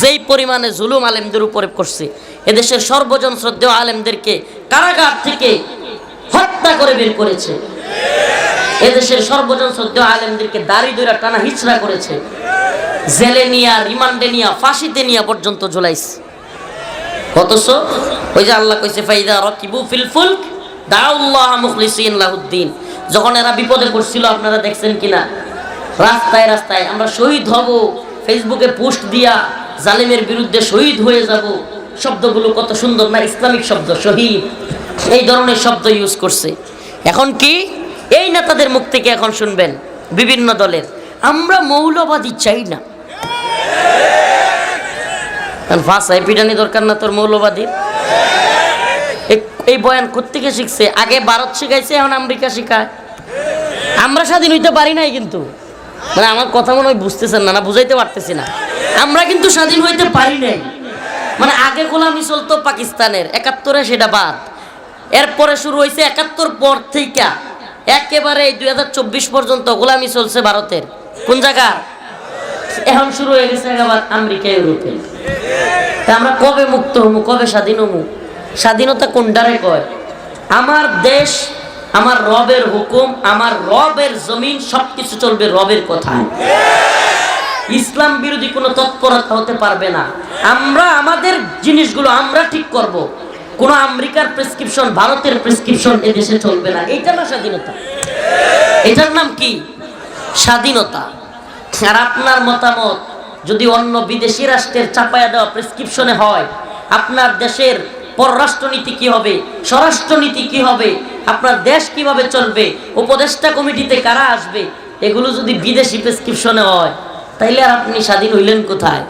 যেই পরিমাণে জুলুম আলেমদের উপরে করছে, এদেশের সর্বজন শ্রদ্ধেয় আলেমদেরকে কারাগার থেকে হত্যা করে বের করেছে, এদেশের সর্বজন শ্রদ্ধেয় আলেমদেরকে দাড়ি দইরা টানা হিচড়া করেছে, জেলে নিয়া, রিমান্ডে নিয়া, ফাঁসিতে নিয়া পর্যন্ত ঝুলাইছে। অথচ ওই যে আল্লাহ কইছে ফাইদা রাকিবু ফিল ফুলক দাউল্লাহ মুখলিসিন লাহুদ্দিন, যখন এরা বিপদে পড়ছিল আপনারা দেখছেন কিনা, রাস্তায় রাস্তায় আমরা শহীদ হব, ফেসবুকে পোস্ট দিয়া জালেমের বিরুদ্ধে শহীদ হয়ে যাব, শব্দগুলো কত সুন্দর না, ইসলামিক শব্দ, শহীদ, এই ধরনের শব্দ ইউজ করছে। এখন কি এই নেতাদের মুখ থেকে এখন শুনবেন বিভিন্ন দলের, আমরা মৌলবাদী চাই না। ভাষায় পিটানি দরকার না তোর মৌলবাদী। এই বয়ান কোত্থেকে শিখছে? আগে ভারত শিখাইছে, এখন আমেরিকা শিখায়। আমরা স্বাধীন হইতে পারি নাই কিন্তু, মানে আমার কথা মনে হয় বুঝতেছেন না, না বুঝাইতে পারতেছি না। আমরা কিন্তু স্বাধীন হইতে পারি নাই, মানে আগে গোলামি চলতো পাকিস্তানের, 71-এ সেটা বাদ, এরপরে শুরু হয়েছে 71 পর থেকে একেবারে 2024 পর্যন্ত গোলামি চলছে ভারতের। কোন জায়গা? এখন শুরু হয়ে গেছে আবার আমেরিকা, ইউরোপে। তা আমরা কবে মুক্ত হমু, কবে স্বাধীন হমু? স্বাধীনতা কোনটারে কয়? আমার দেশ, আমার রবের হুকুম, আমার রবের জমিন, সবকিছু চলবে রবের কথায়। ইসলাম বিরোধী কোনো তৎপরতা হতে পারবে না। আমরা আমাদের জিনিসগুলো আমরা ঠিক করব, কোনো আমেরিকার প্রেসক্রিপশন, ভারতের প্রেসক্রিপশন এদেশে চলবে না। এইটা না স্বাধীনতা, এটার নাম কি? স্বাধীনতা। আর আপনার মতামত যদি অন্য বিদেশি রাষ্ট্রের চাপায়া দেওয়া প্রেসক্রিপশনে হয়, আপনার দেশের পররাষ্ট্রনীতি কি হবে, স্বরাষ্ট্রনীতি কি হবে, আপনার দেশ কিভাবে চলবে, উপদেষ্টা কমিটিতে কারা আসবে, এগুলো যদি বিদেশি প্রেসক্রিপশনে হয়, তাইলে আর আপনি স্বাধীন হইলেন কোথায়?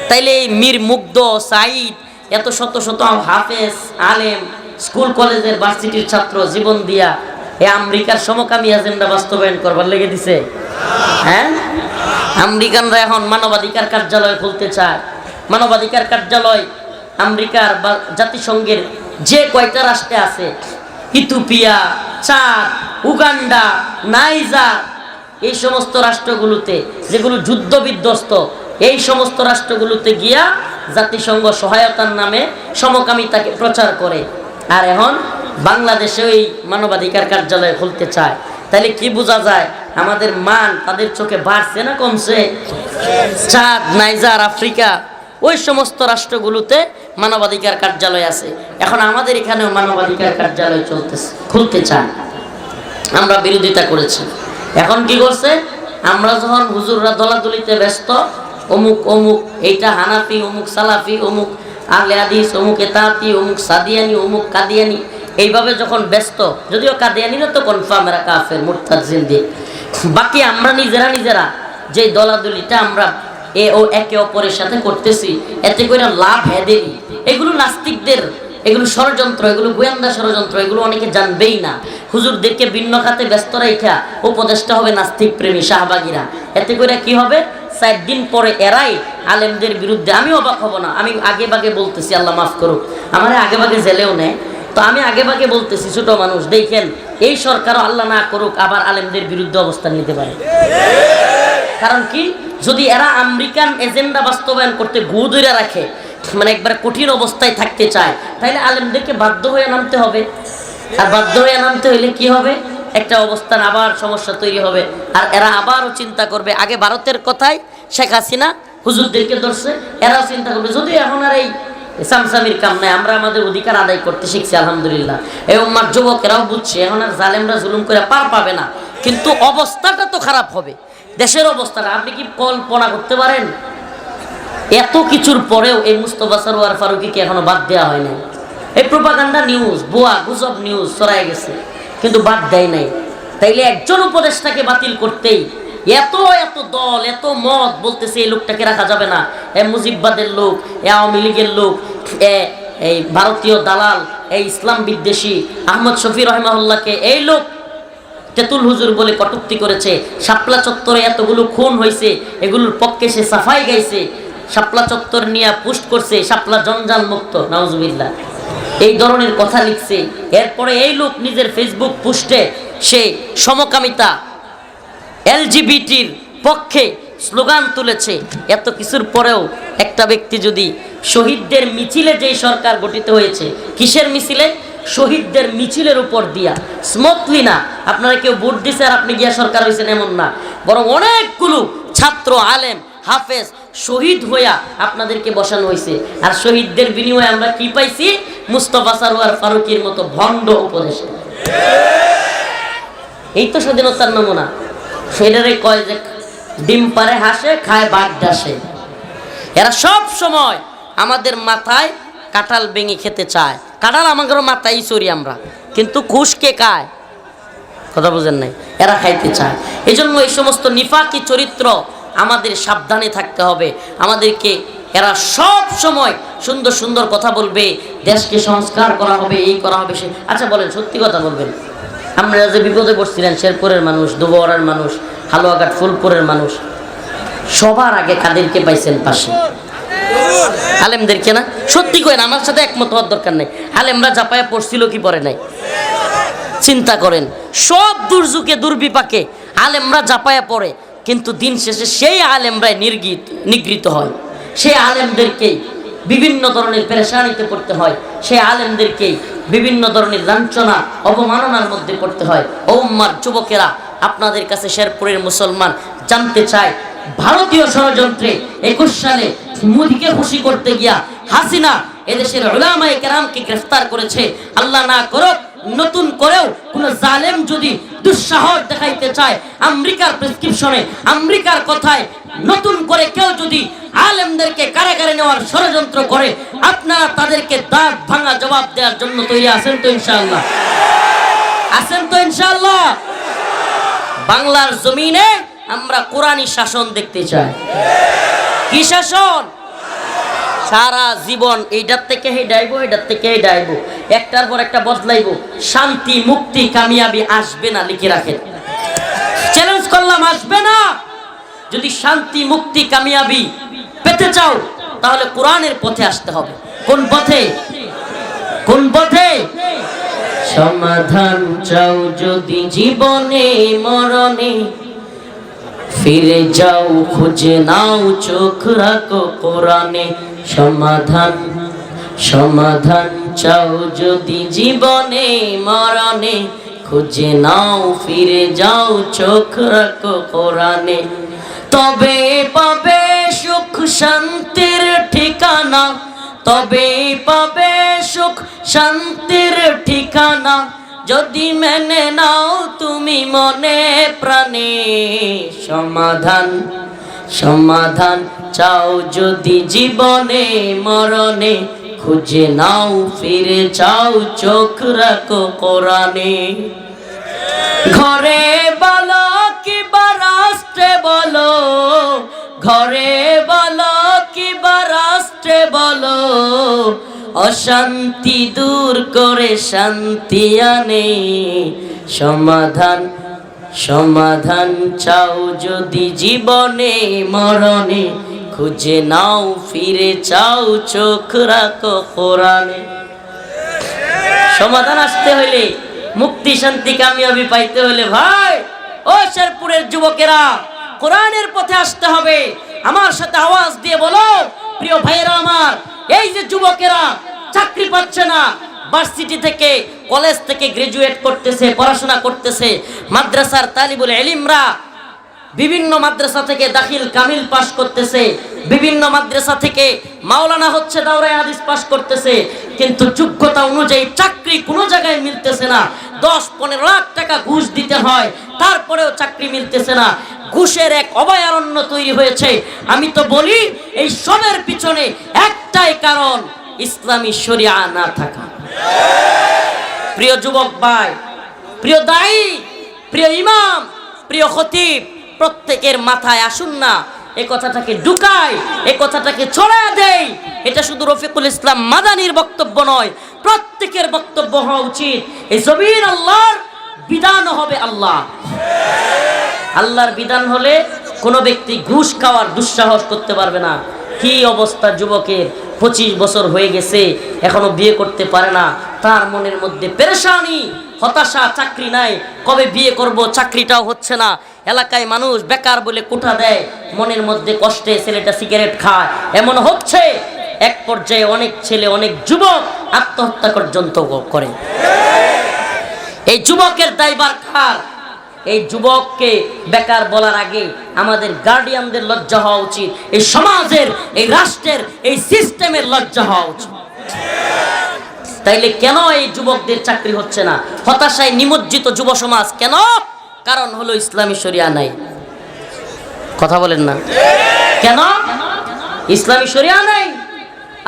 তাইলে এই মীর মুগ্ধ, সাইদ, এত শত শত হাফেজ, আলেম, স্কুল কলেজের ভার্সিটির ছাত্র জীবন দিয়া এই আমেরিকার সমকামী এজেন্ডা বাস্তবায়ন করবার লেগে দিছে। হ্যাঁ, আমেরিকানরা এখন মানবাধিকার কার্যালয় খুলতে চায়। মানবাধিকার কার্যালয় আমেরিকার বা জাতিসংঘের যে কয়টা রাষ্ট্রে আছে, ইথিওপিয়া, চাদ, উগান্ডা, নাইজার, এই সমস্ত রাষ্ট্রগুলোতে যেগুলো যুদ্ধ বিধ্বস্ত, এই সমস্ত রাষ্ট্রগুলোতে গিয়া জাতিসংঘ সহায়তার নামে সমকামিতাকে প্রচার করে। আর এখন বাংলাদেশে ওই মানবাধিকার কার্যালয় খুলতে চায়। তাহলে কি বোঝা যায় আমাদের মান তাদের চোখে বাড়ছে না কমছে? চাদ, নাইজার, আফ্রিকা, ওই সমস্ত রাষ্ট্রগুলোতে মানবাধিকার কার্যালয় আছে। এখন আমাদের এখানেও মানবাধিকার কার্যালয় চলতেছে, খুলতে চায়। আমরা বিরোধিতা করেছি। এখন কি করছে? আমরা যখন হুজুররা দলাদলিতে ব্যস্ত, অমুক অমুক, এইটা হানাফি, অমুক সালাফি, অমুক আহলে হাদিস, অমুক এতাতি, অমুক সাদিয়ানি, অমুক কাদিয়ানি, এইভাবে যখন ব্যস্ত, যদিও কাদিয়ানিরা তো কনফার্ম এরা কাফের, মুরতাদ, জিন্দিক, বাকি আমরা নিজেরা যে দলাদলিটা আমরা একে অপরের সাথে করতেছি, এতে করে লাভ হেদেরই। এগুলো নাস্তিকদের, এগুলো ষড়যন্ত্র, এগুলো গোয়েন্দা ষড়যন্ত্র, এগুলো অনেকে জানবেই না। হুজুরদেরকে ভিন্ন খাতে ব্যস্ত রাইখা উপদেষ্টা হবে নাস্তিক প্রেমী শাহবাগীরা। এতে করে কি হবে? 4 দিন পরে এরাই আলেমদের বিরুদ্ধে। আমি অবাক হব না, আমি আগে ভাগে বলতেছি, আল্লাহ মাফ করুক, আমার আগে ভাগে জেলেও নেয়, তো আমি আগে ভাগে বলতেছি, ছোট মানুষ, দেখেন এই সরকারও আল্লাহ না করুক আবার আলেমদের বিরুদ্ধে অবস্থান নিতে পারে। কারণ কি? যদি এরা আমেরিকান এজেন্ডা বাস্তবায়ন করতে গু ধরে রাখে, মানে একবার কঠিন অবস্থায় থাকতে চায়, তাহলে আলেমদেরকে বাধ্য হয়ে নামতে হবে। আর বাধ্য হয়ে নামতে হইলে কি হবে? একটা অবস্থান, আবার সমস্যা তৈরি হবে। আর এরা আবারও চিন্তা করবে, আগে ভারতের কথায় শেখ হাসিনা হুজুরদেরকে ধরছে, এরাও চিন্তা করবে যদি এখন আর এই সামসামির কাম নাই, আমরা আমাদের অধিকার আদায় করতে শিখছি আলহামদুলিল্লাহ। এই উম্মার যুবকেরাও বুঝছে এখন আর জালেমরা জুলুম করে পার পাবে না, কিন্তু অবস্থাটা তো খারাপ হবে, দেশের অবস্থাটা। আপনি কি কল্পনা করতে পারেন এত কিছুর পরেও এই মুস্তফা সরোয়ার ফারুকীকে এখনো বাদ দেওয়া হয় নাই? এই প্রোপাগান্ডা নিউজ, ভুয়া গুজব নিউজ ছড়ায় গেছে, কিন্তু বাদ দেয় নাই। তাইলে একজন উপদেষ্টাকে বাতিল করতেই এত এত দল, এত মত বলতেছে এই লোকটাকে রাখা যাবে না, এ মুজিববাদের লোক, এ আওয়ামী লীগের লোক, এই ভারতীয় দালাল, এই ইসলাম বিদ্বেষী আহমদ শফি রহমাহুল্লাহকে এই লোক তেতুল হুজুর বলে কটূক্তি করেছে। শাপলা চত্বরে এতগুলো খুন হয়েছে, এগুলোর পক্ষে সে সাফাই গাইছে, শাপলা চত্বর নিয়ে পোস্ট করছে, শাপলা জঞ্জাল মুক্ত, নাউজুবিল্লাহ, এই ধরনের কথা লিখছে। এরপরে এই লোক নিজের ফেসবুক পোস্টে সে সমকামিতা, এলজিবিটির পক্ষে স্লোগান তুলেছে, এত কিছুর পরেও একটা ব্যক্তি যদি শহীদদের মিছিলে, যেই সরকার গঠিত হয়েছে কিসের মিছিলে, শহীদদের মিছিলের উপর দিয়া স্মুথলি না, আপনারা কেউ ভোট দিছে আর আপনি গিয়া সরকার হয়েছেন এমন না, বরং অনেকগুলো ছাত্র আলেম হাফেজ শহীদ হইয়া আপনাদেরকে বসানো হয়েছে। আর শহীদদের বিনিময়ে আমরা কি পাইছি? মুস্তফা সারোয়ার ফারুকীর মতো ভণ্ড উপদেশে। এই তো স্বাধীনতার নমুনা। সেটারে কয় যে ডিম পারে হাসে, খায় বাঘ ডাসে। এরা সব সময় আমাদের মাথায় কাঁঠাল ভেঙে খেতে চায়। কাঁঠাল আমাদের মাথায় চড়ি আমরা, কিন্তু ঘুষ কে খায়? কথা বুঝেন নাই? এরা খাইতে চায়। এই জন্য এই সমস্ত নিফাকি চরিত্র আমাদের সাবধানে থাকতে হবে। আমাদেরকে এরা সব সময় সুন্দর সুন্দর কথা বলবে, দেশকে সংস্কার করা হবে, এই করা হবে সে। আচ্ছা বলেন, সত্যি কথা বলবেন, আপনারা যে বিপদে পড়ছিলেন, শেরপুরের মানুষ, দুবহরার মানুষ, হালুয়াঘাট ফুলপুরের মানুষ, সবার আগে কাদেরকে পাইছেন পাশে? আলেমদেরকে না? সত্যি করেন, আমার সাথে একমত হওয়ার দরকার নেই। আলেমরা জাপায়া পড়ছিল কি পড়ে নাই? চিন্তা করেন, সব দুর্যোগে দুর্বিপাকে আলেমরা জাপায়া পড়ে, কিন্তু দিন শেষে সেই আলেমরাই নিগৃহীত হয়। সেই আলেমদেরকেই বিভিন্ন ধরনের পেরেশানিতে পড়তে হয়, সেই আলেমদেরকেই বিভিন্ন ধরনের লাঞ্ছনা অবমাননার মধ্যে পড়তে হয়। ও উম্মার যুবকেরা, আপনাদের কাছে শেরপুরের মুসলমান জানতে চায়, ভারতীয় ষড়যন্ত্রে 21 সালে মোদীকে খুশি করতে গিয়া হাসিনা এদেশের উলামায়ে কেরামকে গ্রেফতার করেছে। আল্লাহ না করুক নতুন করেও কোন জালেম যদি দুঃসাহস দেখাইতে চায়, আমেরিকার প্রেসক্রিপশনে, আমেরিকার কথায় নতুন করে কেউ যদি আলেমদেরকে কারাগারে নেওয়ার ষড়যন্ত্র করে, আপনারা তাদেরকে দাঁত ভাঙা জবাব দেওয়ার জন্য তৈরি আছেন তো ইনশাআল্লাহ? আছেন তো ইনশাআল্লাহ? বাংলার জমিনে আমরা কোরআনী শাসন দেখতে চাই। কি শাসন? সারা জীবন এইটার থেকে হে ডাইবো, এটার থেকে হে ডাইবো, একটার পর একটা বদলাইবো, শান্তি মুক্তি কামিয়াবি আসবে না। লিখে রাখেন, চ্যালেঞ্জ করলাম, আসবে না। যদি শান্তি মুক্তি কামিয়াবি পেতে চাও, তাহলে কোরআনের পথে আসতে হবে। কোন পথে? কোন পথে? সমাধান চাও যদি জীবনে মরণে, ফিরে যাও খুঁজে নাও, চোখ রাখো কোরআনে। সমাধান, সমাধান চাও যদি জীবনে মরণে, খুঁজে নাও ফিরে যাও, চোখ রাখো কোরআনে। তবে পাবে সুখ শান্তির ঠিকানা, তবে পাবে সুখ শান্তির ঠিকানা, যদি মেনে নাও তুমি মনে প্রাণে। সমাধান, সমাধান চাও যদি জীবনে মরণে, খুঁজে নাও ফিরে যাও, চোখ রাখো কোরআনে। ঘরে বলো কিংবা রাষ্ট্রে বলো, ঘরে বলো কিংবা রাষ্ট্রে বলো, অশান্তি দূর করে শান্তি আনে। সমাধান, সমাধান চাও যদি জীবনে মরণে, খুঁজে নাও ফিরে চাও, চোখ রাখো কোরআনে। সমাধান আসতে হইলে, মুক্তি শান্তি কামিয়াবি পাইতে হলে ভাই ও শেরপুরের যুবকেরা, কোরআনের পথে আসতে হবে। আমার সাথে আওয়াজ দিয়ে বলো, প্রিয় ভাইয়েরা আমার, এই যে যুবকেরা চাকরি পাচ্ছে না, ভার্সিটি থেকে কলেজ থেকে গ্রাজুয়েট করতেছে, পড়াশোনা করতেছে, মাদ্রাসার তালিবুল ইলমরা বিভিন্ন মাদ্রাসা থেকে দাখিল কামিল পাস করতেছে, বিভিন্ন মাদ্রাসা থেকে মাওলানা হচ্ছে, দাওরায়ে হাদিস পাস করতেছে, কিন্তু যোগ্যতা অনুযায়ী চাকরি কোনো জায়গায় মিলতেছে না। 10-15 লাখ টাকা ঘুষ দিতে হয়, তারপরেও চাকরি মিলতেছে না। ঘুষের এক অভয়ারণ্য তৈরি হয়েছে। আমি তো বলি এই সবের পিছনে একটাই কারণ, ইসলামী শরিয়া না থাকা। প্রিয় যুবক ভাই, প্রিয় দায়ী, প্রিয় ইমাম, প্রিয় খতিব, প্রত্যেকের মাথায় আসুন না এই কথাটাকে ঢুকাই, এই কথাটাকে ছড়ায় দেই। এটা শুধু রফিকুল ইসলাম মাদানির বক্তব্য নয়, প্রত্যেকের বক্তব্য হওয়া উচিত। এই জমিন আল্লাহর বিধান হবে। আল্লাহর বিধান হলে কোনো ব্যক্তি ঘুষ খাওয়ার দুঃসাহস করতে পারবে না। কি অবস্থা যুবকের, 25 বছর হয়ে গেছে এখনো বিয়ে করতে পারে না, তার মনের মধ্যে পেরেশানি, হতাশা, চাকরি নাই, কবে বিয়ে করব, চাকরিটাও হচ্ছে না, এলাকায় মানুষ বেকার বলে কোঠা দেয়, মনের মধ্যে কষ্টে ছেলেটা সিগারেট খায়, এমন হচ্ছে এক পর্যায়ে অনেক ছেলে, অনেক যুবক আত্মহত্যা পর্যন্ত করে। এই যুবকের দায়ভার কার? এই যুবককে বেকার বলার আগে আমাদের গার্ডিয়ানদের লজ্জা হওয়া উচিত, এই সমাজের, এই রাষ্ট্রের, এই সিস্টেমের লজ্জা হওয়া উচিত। তাইলে কেন এই যুবকদের চাকরি হচ্ছে না? হতাশায় নিমজ্জিত যুব সমাজ কেন? কারণ হলো ইসলামী শরিয়া নাই। কথা বলেন না কেন? ইসলামী শরিয়া নাই।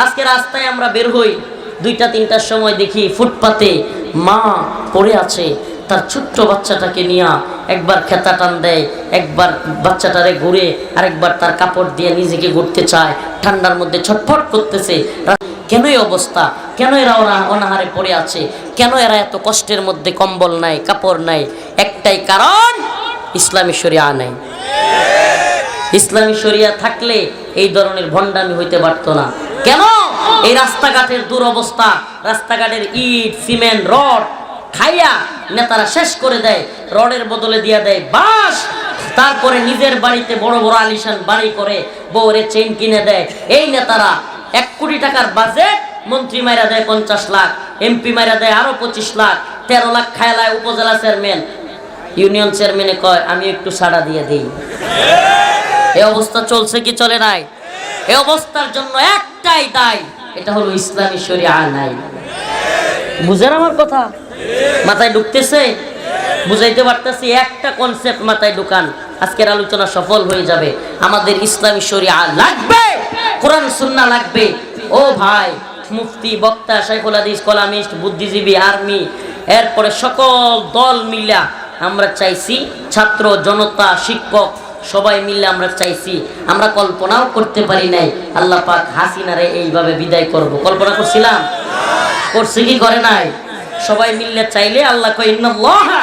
আজকে রাস্তায় আমরা বের হই, 2টা-3টার সময় দেখি ফুটপাতে মা পড়ে আছে, তার ছোট্ট বাচ্চাটাকে নিয়ে একবার খেতা টান দেয়, একবার বাচ্চাটারে ঘুরে, আরেকবার তার কাপড় দিয়ে নিজেকে ঘুরতে চায়, ঠান্ডার মধ্যে ছটফট করতেছে। কেন এই অবস্থা? কেন এরা অনাহারে পড়ে আছে? কেন এরা এত কষ্টের মধ্যে? কম্বল নাই, কাপড় নাই। একটাই কারণ, ইসলামী শরিয়া নাই। ইসলামী শরিয়া থাকলে এই ধরনের ভণ্ডামি হইতে পারত না। কেন? এই রাস্তাঘাটের দুরবস্থা, রাস্তাঘাটের ইট, সিমেন্ট, রড খাইয়া নেতারা শেষ করে দেয়, রডের বদলে দিয়া দেয় বাঁশ। তারপরে নিজের বাড়িতে বড় বড় আলিশান বাড়ি করে বউরে চেইন কিনে দেয়। এই নেতারা 1 কোটি টাকার বাজেট, মন্ত্রী মাইরা দেয় 50 লাখ, এমপি মাইরা দেয় আরো 25 লাখ, 13 লাখ খায়লায় উপজেলা চেয়ারম্যান, ইউনিয়ন চেয়ারম্যানে কয় আমি একটু ছাড়া দিয়ে দিই। এই অবস্থা চলছে কি চলে নাই? এই অবস্থার জন্য একটাই দায়, এটা হলো ইসলামী শরিয়া নাই। বুঝেন আমার কথা? মাথায় ঢুকতেছে? বুঝাইতে পারতেছি? একটা কনসেপ্ট মাথায় ঢুকান, আজকের আলোচনা সফল হয়ে যাবে। আমাদের ইসলামী শরিয়া লাগবে, কোরআন সুন্নাহ লাগবে। ও ভাই, মুফতি, বক্তা, শাইখুল হাদিস, কলামিস্ট, বুদ্ধিজীবী, আর্মি, এরপরে সকল দল মিলা আমরা চাইছি, ছাত্র জনতা, শিক্ষক সবাই মিলে আমরা চাইছি, আমরা কল্পনাও করতে পারি নাই আল্লাহ পাক হাসিনারে এইভাবে বিদায় করব। কল্পনা করছিলাম? করছে কি করে নাই? সবাই মিলে চাইলে আল্লাহ কয় ইন্নাল্লাহা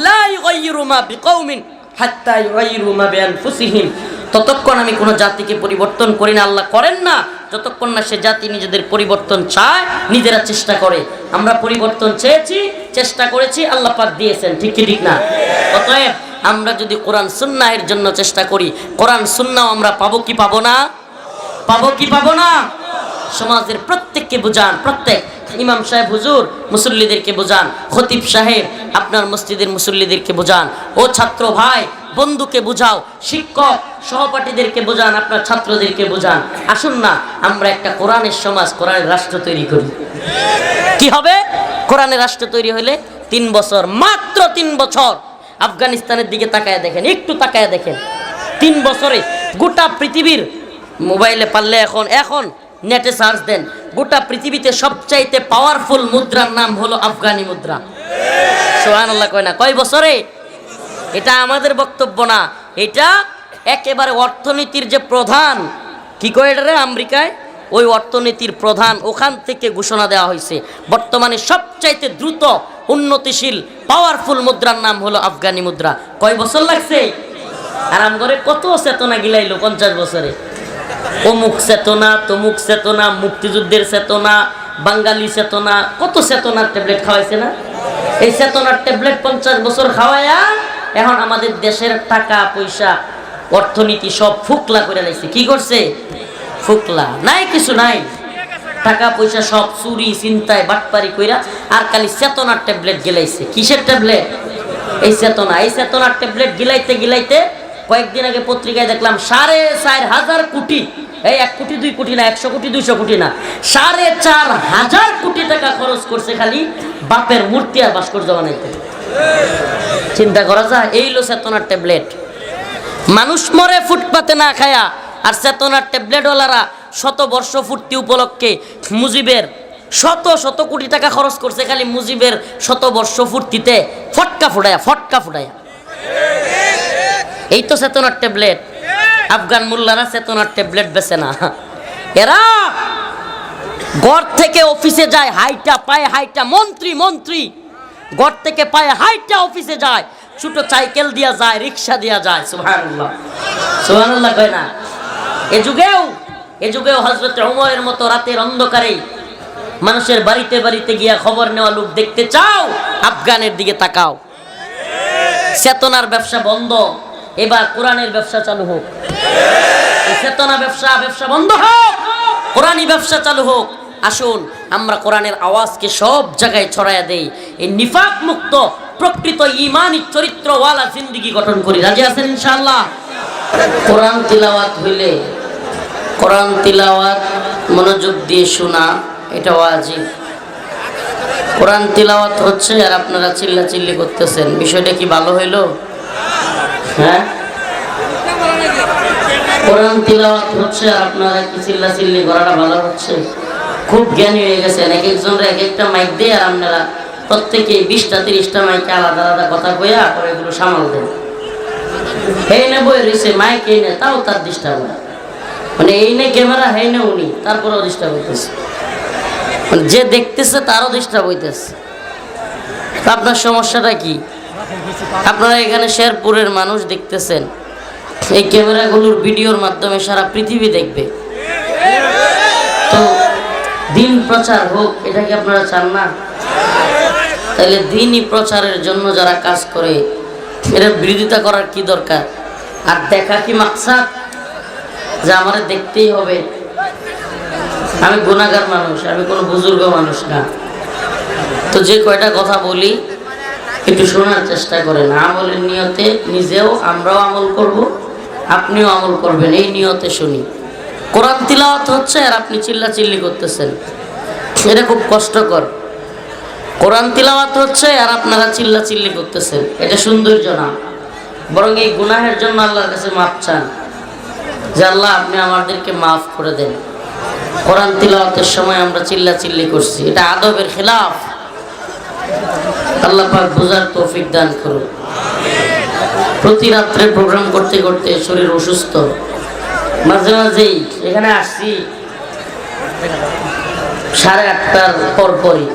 লা ইউগাইয়িরু মা বিকাউমিন হাত্তা ইউগাইয়িরু মা বিআনফুসিহিম। ততক্ষণ আমি কোনো জাতিকে পরিবর্তন করি না, আল্লাহ করেন না, যতক্ষণ না সে জাতি নিজেদের পরিবর্তন চায়, নিজেরা চেষ্টা করে। আমরা পরিবর্তন চেয়েছি, চেষ্টা করেছি, আল্লাহ পাক দিয়েছেন। ঠিক কি ঠিক না? অতএব আমরা যদি কোরআন সুন্নাহের জন্য চেষ্টা করি, কোরআন সুন্নাহ আমরা পাবো কি পাবো না? পাবো কি পাবো না? সমাজের প্রত্যেককে বুঝান, প্রত্যেক ইমাম সাহেব হুজুর মুসল্লিদেরকে বুঝান, খতিব সাহেব আপনার মসজিদের মুসল্লিদেরকে বুঝান, ও ছাত্র ভাই বন্ধুকে বুঝাও, শিক্ষক সহপাঠীদেরকে বুঝান, আপনার ছাত্রদেরকে বুঝান। আসুন না আমরা একটা কোরআনের সমাজ, কোরআনের রাষ্ট্র তৈরি করি। কি হবে? কোরআনের রাষ্ট্র তৈরি হলে 3 বছর, মাত্র 3 বছর। আফগানিস্তানের দিকে তাকায় দেখেন, একটু তাকায় দেখেন, 3 বছরে গোটা পৃথিবীর, মোবাইলে পারলে এখন নেটে সার্চ দেন, গোটা পৃথিবীতে সবচাইতে পাওয়ারফুল মুদ্রার নাম হলো আফগানি মুদ্রা। সুবহানাল্লাহ কয় না? কয় বছরে? এটা আমাদের বক্তব্য না, এটা একেবারে অর্থনীতির যে প্রধান, কি কয় এটা রে আমেরিকায়, ওই অর্থনীতির প্রধান, ওখান থেকে ঘোষণা দেওয়া হয়েছে বর্তমানে সবচাইতে দ্রুত উন্নতিশীল পাওয়ারফুল মুদ্রার নাম হলো আফগানি মুদ্রা। কয় বছর লাগছে? আরাম করে কত চেতনা গিলাইলো 50 বছরে। অমুক চেতনা, তমুক চেতনা, মুক্তিযুদ্ধের চেতনা, বাঙালি চেতনা, কত চেতনার ট্যাবলেট খাওয়াইছে না? এই চেতনার ট্যাবলেট 50 বছর খাওয়াইয়া এখন আমাদের দেশের টাকা পয়সা, অর্থনীতি সব ফুকলা করে লাইছে। কি করছে? ফুকলা, নাই কিছু নাই, টাকা পয়সা সব চুরি চিন্তায় বাটপারি কইরা আর খালি চেতনার ট্যাবলেট গিলাইছে। কিসের ট্যাবলেট? এই চেতনা। এই চেতনার ট্যাবলেট গিলাইতে গিলাইতে কয়েকদিন আগে পত্রিকায় দেখলাম 4,500 কোটি, এই 1 কোটি 2 কোটি না, 100 কোটি 200 কোটি না, 4,500 কোটি টাকা খরচ করছে খালি বাপের মূর্তি আর ভাস্কর্য বানাইতে। চিন্তা করা যায়? এই লো চেতনার ট্যাবলেট। মানুষ মরে ফুটপাতে না খায়া, আর চেতনার ট্যাবলেটওয়ালারা 100 বর্ষ পূর্তি উপলক্ষে মুজিবের শত কোটি টাকা খরচ করছে খালি মুজিবের 100 বর্ষ পূর্তিতে ফটকা ফুটায়া। এই তো চেতনার ট্যাবলেট। আফগান মোল্লারা চেতনার ট্যাবলেট বেচে না, এরা ঘর থেকে অফিসে যায় হাইটা, পায়ে হাইটা, মন্ত্রী ঘর থেকে পায়ে হাইটা অফিসে যায়, ছোট সাইকেল দিয়া যায়, রিক্সা দিয়া যায়। সুবহানাল্লাহ, সুবহানাল্লাহ কয় না? এ যুগেও হযরত ওমরের মতো রাতের অন্ধকারে মানুষের বাড়িতে বাড়িতে গিয়া খবর নেওয়া লোক দেখতে চাও, আফগানের দিকে তাকাও। চেতনার ব্যবসা বন্ধ, এবার কোরআনের ব্যবসা চালু হোক। চেতনা ব্যবসা বন্ধ হোক, কোরআনী ব্যবসা চালু হোক। আসুন আমরা কোরআনের আওয়াজকে সব জায়গায় ছড়াইয়া দেই। এই নিফাক মুক্ত প্রকৃত ঈমানী চরিত্রওয়ালা জিন্দেগি গঠন করি। রাজি আছেন ইনশাআল্লাহ? কোরআন তিলাওয়াত হইলে, কোরআন তিলাওয়াত মনোযোগ দিয়ে শোনা এটা ওয়াজিব। কোরআন তিলাওয়াত হচ্ছে আর আপনারা চিল্লাচিল্লি করতেছেন, বিষয়টা কি ভালো হইল? হ্যাঁ, কোরআন তিলাওয়াত হচ্ছে আর আপনারা কি চিল্লাচিল্লি করাটা ভালো হচ্ছে? খুব জ্ঞানী হয়ে গেছেন, এক একজনের এক একটা মাইক দিয়ে, আর আপনারা প্রত্যেকে 20টা 30টা মাইকে আলাদা আলাদা কথা কইয়া পরে এগুলো সামাল দেন। এই নে বই রয়েছে মাইক, এই নে, তাও তার ডিস্টার্ব হয়। মানে এই নে ক্যামেরা, হেই নে উনি, তারপরেও ডিস্টার্ব হইতেছে। মানে যে দেখতেছে তারও ডিস্টার্ব হইতেছে। আপনার সমস্যাটা কি? আপনারা এখানে শেরপুরের মানুষ দেখতেছেন, এই ক্যামেরাগুলোর ভিডিওর মাধ্যমে সারা পৃথিবী দেখবে। তো দিন প্রচার হোক, এটা কি আপনারা চান না? তাহলে দিনই প্রচারের জন্য যারা কাজ করে এর বিরোধিতা করার কি দরকার? আর দেখা কি মাকসাদ যে আমার দেখতেই হবে? আমি গুনাহগার মানুষ, আমি কোনো বুজুর্গ মানুষ না। তো যে কয়টা কথা বলি একটু শোনার চেষ্টা করেন। আমলের নিয়তে নিজেও আমরাও আমল করব, আপনিও আমল করবেন, এই নিয়তে শুনি। কোরআন তিলাওয়াত হচ্ছে আর আপনি চিল্লাচিল্লি করতেছেন, এটা খুব কষ্টকর। কোরআন তিলাওয়াত হচ্ছে আর আপনারা চিল্লাচিল্লি করতেছেন, এটা সৌন্দর্য না। বরং এই গুনাহের জন্য আল্লাহর কাছে মাফ চান, যে আল্লাহ আপনি আমাদেরকে মাফ করে দেন। কোরআন তিলাওয়াতের সময় আমরা চিল্লাচিল্লি করছি, এটা আদবের খেলাফ। আল্লাহ পাক বুঝার তৌফিক দান করুন। প্রতি রাত্রে প্রোগ্রাম করতে করতে শরীর অসুস্থ, মাঝে মাঝেই এখানে আসছি 8:30টার পরপরই।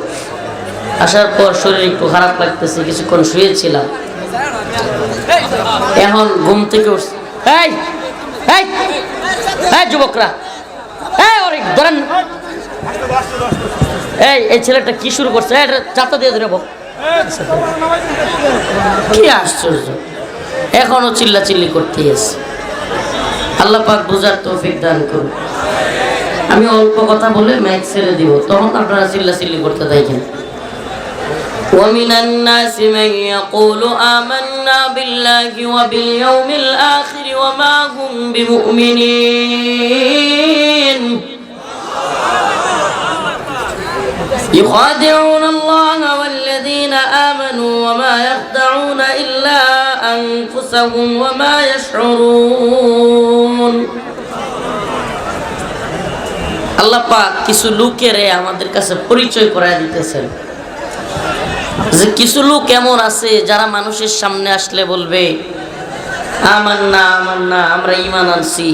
আসার পর শরীর একটু খারাপ লাগতেছে, কিছুক্ষণ শুয়েছিলাম, এখন ঘুম থেকে উঠছি। এই এই এই যুবকরা, ধরেন এই ছেলেটা কি শুরু করছে, চাপটা দিয়ে ধরে কি আশ্চর্য, এখনো চিল্লাচিল্লি করতে এসে। আল্লাহ পাক বুঝার তৌফিক দান করুন। আমি অল্প কথা বলে ম্যাচ ছেড়ে দিব, তখন আপনারা চিল্লাচিল্লি করতে দেখেন। ومن الناس من يقول آمنا بالله وباليوم الآخر وما هم بمؤمنين يخادعون الله والذين آمنوا وما يخدعون إلا أنفسهم وما يشعرون। আল্লাহ পাক কিছু লোকের আমাদের কাছে পরিচয় করায় দিতেছেন যে কিছু লোক এমন আছে যারা মানুষের সামনে আসলে বলবে আমান্না আমান্না, আমরা ঈমান আনছি,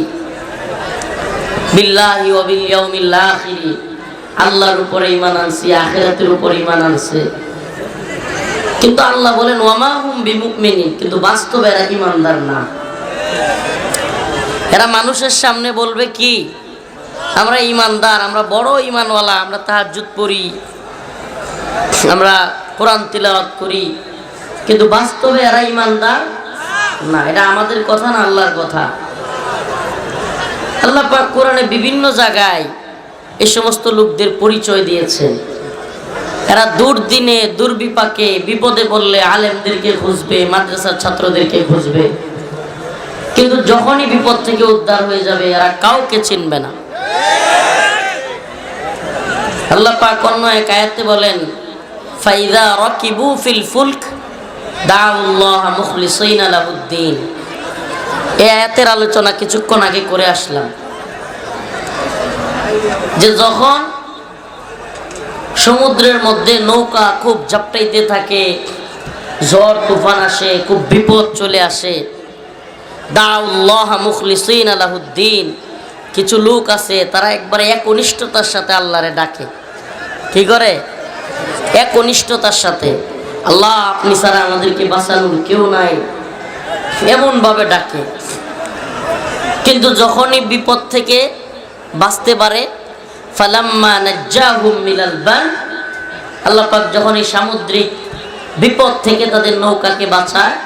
বিল্লাহি ওয়া বিল ইয়াউমিল আখির, আল্লাহর উপরে ঈমান আনছি, আখিরাতের উপরে ঈমান আনছে। কিন্তু আল্লাহ বলেন ওয়ামা হুম বিমুমিনিন, কিন্তু বাস্তবে এরা ঈমানদার না। এরা মানুষের সামনে বলবে কি আমরা ঈমানদার, আমরা বড় ঈমানওয়ালা, আমরা তাহাজ্জুদ পড়ি, আমরা কোরআন তিলাওয়াত করি, কিন্তু বাস্তবে এরা ঈমানদার না। এটা আমাদের কথা না, আল্লাহর কথা। আল্লাহ পাক কোরআনে বিভিন্ন জায়গায় এই সমস্ত লোকদের পরিচয় দিয়েছেন। এরা দুর্দিনে দুর্বিপাকে বিপদে পড়লে আলেমদেরকে খুঁজবে, মাদ্রাসার ছাত্রদেরকে খুঁজবে, কিন্তু যখনই বিপদ থেকে উদ্ধার হয়ে যাবে এরা কাউকে চিনবে না। আল্লাহ পাক অন্য এক আয়াতে বলেন ফাইযা রাকিবু ফিল ফুলক দাউল্লাহ মুখলিসিনা লাহুদ্দিন। এই আয়াতের আলোচনা কিছুক্ষণ আগে করে আসলাম, যে যখন সমুদ্রের মধ্যে নৌকা খুব ঝাপটাইতে থাকে, ঝড় তুফান আসে, খুব বিপদ চলে আসে, দাউল্লাহ মুখলিসিনা লাহুদ্দিন, কিছু লোক আছে তারা একবারে একনিষ্ঠতার সাথে আল্লাহরে ডাকে। কি করে? একনিষ্ঠতার সাথে, আল্লাহ আপনি ছাড়া আমাদেরকে বাঁচানোর কেউ নাই, এমন ভাবে ডাকে। কিন্তু যখনই বিপদ থেকে বাঁচতে পারে ফালাম্মা নাজ্জাহুম মিনাল বার, আল্লাহ পাক যখন এই সামুদ্রিক বিপদ থেকে তাদের নৌকাকে বাঁচায়,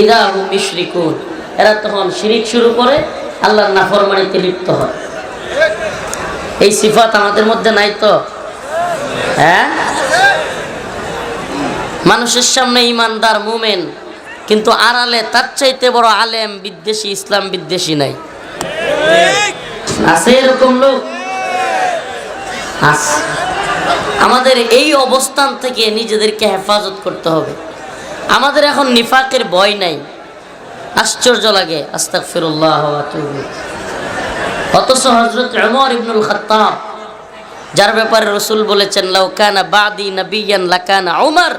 ইদা হুম ইউশরিকুন, এরা তখন শিরিক শুরু করে, আল্লাহর নাফরমানিতে লিপ্ত হয়। এই সিফাত আমাদের মধ্যে নাই তো? হ্যাঁ, মানুষের সামনে ইমানদার মুমিন, কিন্তু আড়ালে তার চাইতে বড় আলেম বিদ্বেষী, ইসলাম বিদ্বেষী নাই। আছে এরকম লোক? আছে। আমাদের এই অবস্থান থেকে নিজেদেরকে হেফাজত করতে হবে। আমাদের এখন নিফাকের ভয় নাই। আশ্চর্য লাগে, আস্তাগফিরুল্লাহ ওয়া আতুবু। অথচ হযরত ওমর ইবনুল খাত্তাব, যার ব্যাপারে রাসূল বলেছেন লাউ কানা বাদি নাবিয়ান লাকানা ওমর,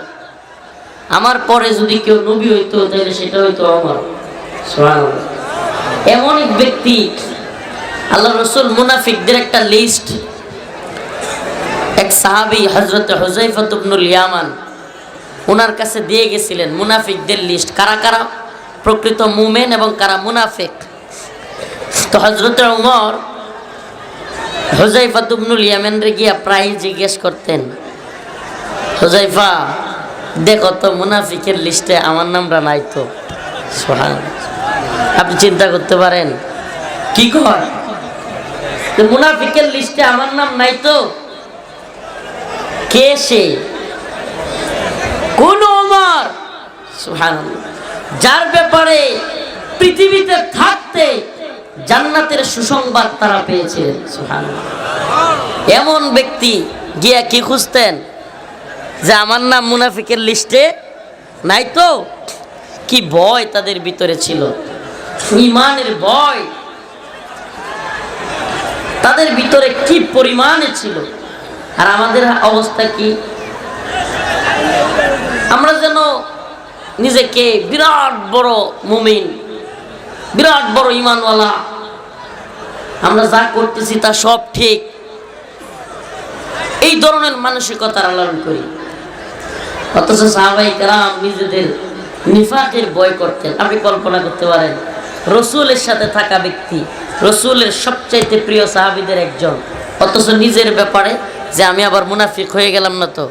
আমার পরে যদি কেউ নবী হইতো তাহলে সেটা হইতো ওমর। সুবহানাল্লাহ। এমন এক ব্যক্তি, আল্লাহ রাসূল মুনাফিকদের একটা লিস্ট এক সাহাবী হযরত হুযায়ফা ইবনুল ইয়ামান ওনার কাছে দিয়ে গেছিলেন, মুনাফিকদের লিস্ট, কারা কারা প্রকৃত মুমিন এবং কারা মুনাফিক। তো হযরত ওমর হুযায়ফা ইবনুল ইয়ামানরে গিয়া প্রায় জিজ্ঞেস করতেন, হুযায়ফা দেখো তো মুনাফিকের লিস্টে আমার নামটা নাই তো। সুবহানাল্লাহ। আপনি চিন্তা করতে পারেন কি কয়, মুনাফিকের লিস্টে আমার নাম নাই তো? কে সে? কোন ওমর? সুবহানাল্লাহ। যার ব্যাপারে পৃথিবীতে থাকতে জান্নাতের সুসংবাদ তারা পেয়েছিলেন। সুবহানাল্লাহ। এমন ব্যক্তি গিয়া কি খুঁজতেন যে আমার নাম মুনাফিকের লিস্টে নাই তো? কি ভয় তাদের ভিতরে ছিল, ঈমানের ভয় তাদের ভিতরে কি পরিমাণে ছিল। আর আমাদের অবস্থা কি? আমরা যেন নিজেকে বিরাট বড় মুমিন, বিরাট বড় ঈমানওয়ালা, আমরা যা করতেছি তা সব ঠিক, এই ধরনের মানসিকতা লালন করি। অথচ সাহাবায়ে কেরাম নিজেদের নিফাকের ভয় করতেন। আপনি কল্পনা করতে পারেন, রাসূলের সাথে থাকা ব্যক্তি, রাসূলের সবচাইতে প্রিয় সাহাবীদের একজন, অথচ নিজের ব্যাপারে যে আমি আবার মুনাফিক হয়ে গেলাম না তো?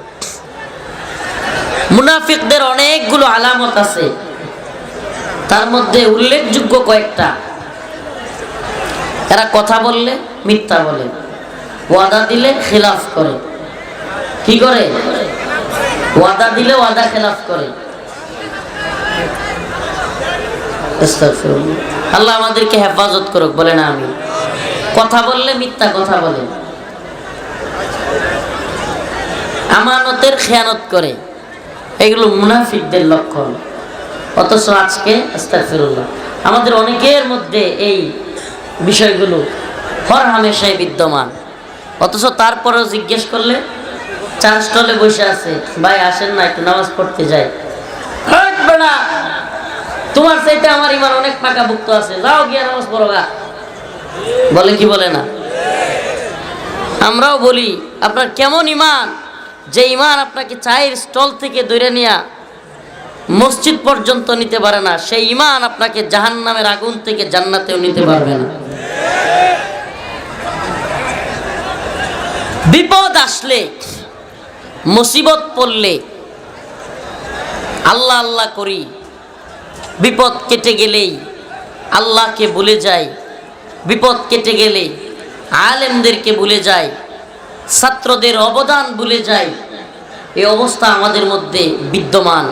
মুনাফিকদের অনেকগুলো আলামত আছে, তার মধ্যে উল্লেখযোগ্য কয়েকটা। এরা কথা বললে মিথ্যা বলে, ওয়াদা দিলে খিলাফ করে। কি করে? ওয়াদা দিলে ওয়াদা খিলাফ করে। আস্তাগফিরুল্লাহ। আল্লাহ আমাদেরকে হেফাজত করুক, বলে না আমি। কথা বললে মিথ্যা কথা বলে, আমানতের খেয়ানত করে, এগুলো মুনাফিকদের লক্ষণ। অথচ আজকে আস্তাগফিরুল্লাহ আমাদের অনেকের মধ্যে এই বিষয়গুলো হর হামেশাই বিদ্যমান। অথচ তারপরেও জিজ্ঞেস করলে চার স্টলে বসে আছে, ভাই আসেন না একটু নামাজ পড়তে যাই। তোমার চাইতে আমার ঈমান অনেক পাকাভুক্ত আছে, যাও গিয়ে নামাজ পড়ো গা। বলে কি বলে না? আমরাও বলি আপনার কেমন ঈমান, যে ঈমান আপনাকে চায়ের স্টল থেকে ধরে নিয়া মসজিদ পর্যন্ত নিতে পারে না, সেই ঈমান আপনাকে জাহান্নামের আগুন থেকে জান্নাতেও নিতে পারবে না। বিপদ আসলে, মুসিবত পড়লে আল্লাহ আল্লাহ করি, বিপদ কেটে গেলেই আল্লাহকে ভুলে যাই, বিপদ কেটে গেলে আলেমদেরকে ভুলে যাই, ছাত্রদের অবদান ভুলে যাই। এই অবস্থা আমাদের মধ্যে বিদ্যমান।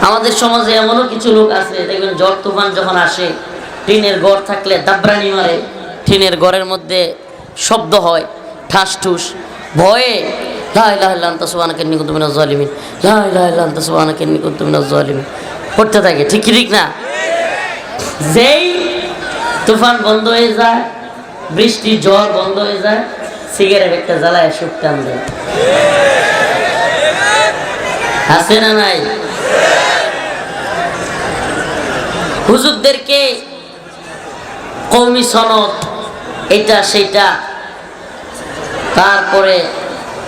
আমাদের সমাজে এমনও কিছু লোক আছে, দেখবেন ঝড় তুফান যখন আসে, টিনের ঘর থাকলে দাবরানি মারে, টিনের ঘরের মধ্যে শব্দ হয়, ঠাস ঠুস, ভয়ে লা ইলাহা ইল্লা আনতা সুবহানাকা ইন্নী কুনতু মিনাজ জালিমিন, লা ইলাহা ইল্লা আনতা সুবহানাকা ইন্নী কুনতু মিনাজ জালিমিন পড়তে থাকে। ঠিক ঠিক না? যেই তুফান বন্ধ হয়ে যায়, বৃষ্টি ঝড় বন্ধ হয়ে যায়, সিগারেট একটা জ্বালায় সুখ টান দেয়। আছে না নাই? হুজুরদেরকে কওমি সনদ, এটা সেটা, তারপরে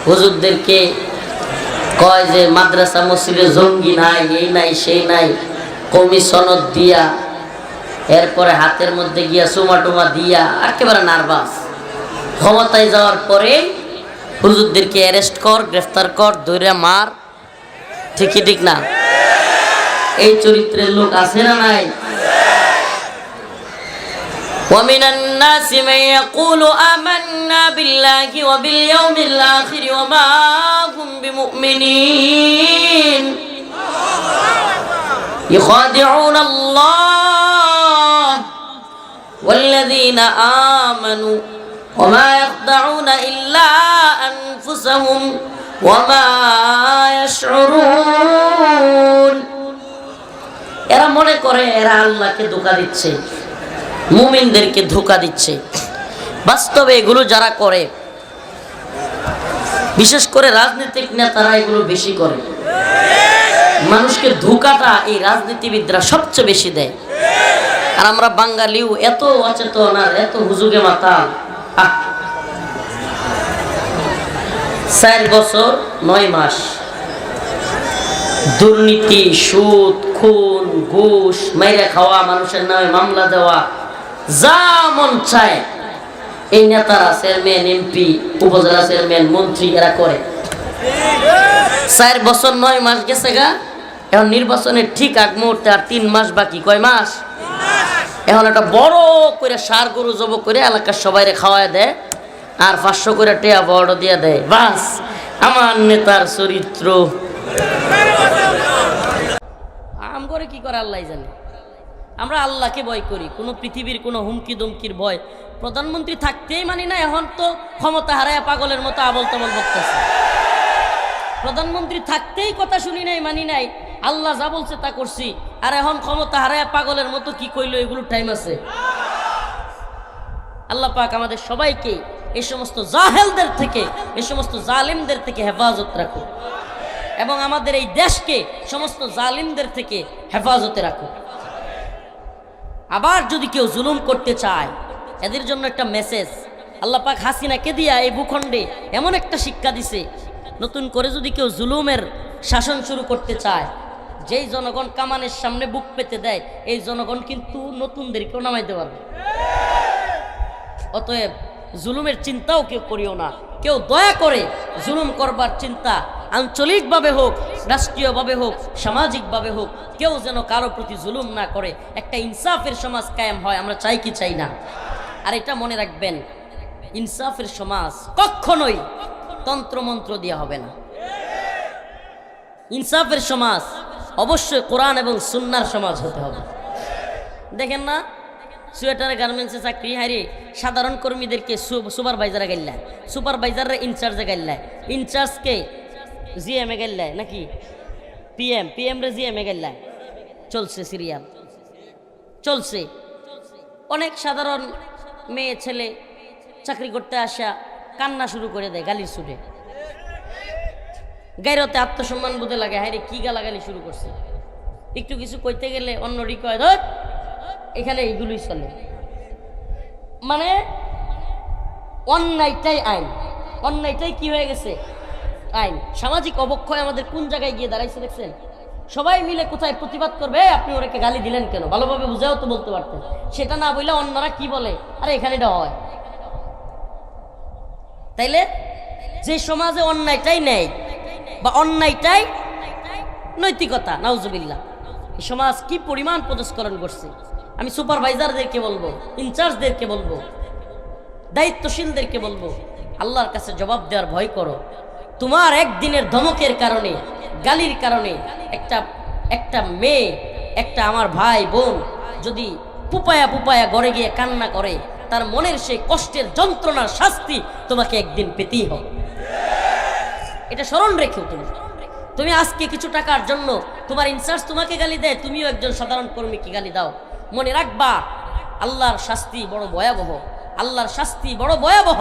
হুজুরদেরকে কয় যে মাদ্রাসা মসজিদে জঙ্গি নাই, এই নাই সেই নাই, কওমি সনদ দিয়া, এরপরে হাতের মধ্যে গিয়া চুমা টুমা দিয়া একেবারে নার্ভাস। ক্ষমতায় যাওয়ার পরে হুজুরদেরকে অ্যারেস্ট কর, গ্রেফতার কর, ধরে মার, ঠিকই ঠিক না? এই চরিত্রের লোক আছে না নাই? ومن الناس من يقول آمنا بالله وباليوم الآخر وما هم بمؤمنين يخادعون الله والذين آمنوا وما يخدعون إلا أنفسهم وما يشعرون এরা মনে করে এরা আল্লাহকে ধোঁকা দিচ্ছে, মুমিনদেরকে ধোঁকা দিচ্ছে। বাস্তবে এগুলো যারা করে, বিশেষ করে রাজনৈতিক নেতারা এগুলো বেশি করে। মানুষকে ধোঁকাটা এই রাজনীতিবিদরা সবচেয়ে বেশি দেয়। আর আমরা বাঙালিও এত অচেতন আর এত হুজুগে মাথা। 4 বছর 9 মাস দুর্নীতি, সুদ, খুন, ঘুষ, মাইরা খাওয়া, মানুষের নামে মামলা দেওয়া, যা মন চায় এই নেতারা, চেয়ারম্যান, এমপি, উপজেলা চেয়ারম্যান, মন্ত্রী এরা করে। 4 বছর 9 মাস গেছে গা। এখন নির্বাচনের ঠিক আগ মুহূর্তে আর 3 মাস বাকি। কয় মাস? এখন একটা বড় করে সার গরু জব করে এলাকার সবাইরে খাওয়ায় দেয় আর 500 করে টেয়া বড় দিয়ে দেয়। বাস, আমার নেতার চরিত্র। আম করে কি করে আল্লাহ জানে। আমরা আল্লাহকে ভয় করি, কোনো পৃথিবীর কোনো হুমকি দমকির ভয়। প্রধানমন্ত্রী থাকতেই মানি না, এখন তো ক্ষমতা হারায় পাগলের মতো আবল তাবল বকতেছে। প্রধানমন্ত্রী থাকতেই কথা শুনি নাই, মানি নাই, আল্লাহ যা বলছে তা করছি, আর এখন ক্ষমতা হারায় পাগলের মতো কি কইলো, এগুলো টাইম আছে। আল্লাহ পাক আমাদের সবাইকে এই সমস্ত জাহেলদের থেকে, এই সমস্ত জালিমদের থেকে হেফাজত রাখুক এবং আমাদের এই দেশকে সমস্ত জালিমদের থেকে হেফাজতে রাখুক। আবার যদি কেউ জুলুম করতে চায়, এদের জন্য একটা মেসেজ। আল্লাহ পাক হাসিনাকে দিয়া এই ভূখণ্ডে এমন একটা শিক্ষা দিছে, নতুন করে যদি কেউ জুলুমের শাসন শুরু করতে চায়, যেই জনগণ কামানের সামনে বুক পেতে দেয়, এই জনগণ কিন্তু নতুনদেরকেও নামাইতে পারবে। অতএব জুলুমের চিন্তাও কেউ করিও না। কেউ দয়া করে জুলুম করবার চিন্তা আঞ্চলিকভাবে হোক, রাষ্ট্রীয়ভাবে হোক, সামাজিকভাবে হোক, কেউ যেন কারো প্রতি জুলুম না করে। একটা ইনসাফের সমাজ কায়েম হয়, আমরা চাই কি চাই না? আর এটা মনে রাখবেন, ইনসাফের সমাজ কখনোই তন্ত্রমন্ত্র দেওয়া হবে না। ইনসাফের সমাজ অবশ্যই কোরআন এবং সুন্নাহর সমাজ হতে হবে। দেখেন না, সোয়েটার গার্মেন্টসে চাকরি হারিয়ে সাধারণ কর্মীদেরকে সুপারভাইজারে গাইলায়, সুপারভাইজাররা ইনচার্জে গাইলায়, ইনচার্জকে জিএমএ গাইলায়, নাকি পিএম রে জিএমএ গাইলায়। চলছে সিরিয়াল, চলছে। অনেক সাধারণ মেয়ে ছেলে চাকরি করতে আসা কান্না শুরু করে দেয় গালির সুরে। গাইরতে আত্মসম্মান বোধে লাগে, হায় রে কি গালাগালি শুরু করছে। একটু কিছু কইতে গেলে অন্য রিকয় ধর, এখানে এইগুলোই চলে। মানে অন্যায়টাই আইন, অন্যায়টাই কি হয়ে গেছে? আইন। সামাজিক অবক্ষয় আমাদের কোন জায়গায় গিয়ে দাঁড়াইছে দেখছেন? সবাই মিলে কোথায় প্রতিবাদ করবে, আপনি ওরাকে গালি দিলেন কেন? ভালোভাবে বুঝাও তো বলতে পারতেন। সেটা না বললে অন্যরা কি বলে, আরে এখানে এটা হয়। তাইলে যে সমাজে অন্যায়টাই নেয় বা অন্যায়টাই নৈতিকতা, নাউজুবিল্লাহ, এই সমাজ কি পরিমাণ পদস্খলন করছে। আমি সুপারভাইজারদেরকে বলবো, ইনচার্জদেরকে বলবো, দায়িত্বশীলদেরকে বলবো, আল্লাহর কাছে জবাব দেওয়ার ভয় করো। তোমার একদিনের ধমকের কারণে, গালির কারণে একটা মেয়ে, একটা আমার ভাই বোন যদি পুপায়া গড়ে গিয়ে কান্না করে, তার মনের সেই কষ্টের যন্ত্রণার শাস্তি তোমাকে একদিন পেতেই হবে। এটা স্মরণ রেখেও তুমি আজকে কিছু টাকার জন্য তোমার ইনচার্জ তোমাকে গালি দেয়, তুমিও একজন সাধারণ কর্মীকে গালি দাও, মনে রাখবা আল্লাহর শাস্তি বড় ভয়াবহ। আল্লাহর শাস্তি বড় ভয়াবহ।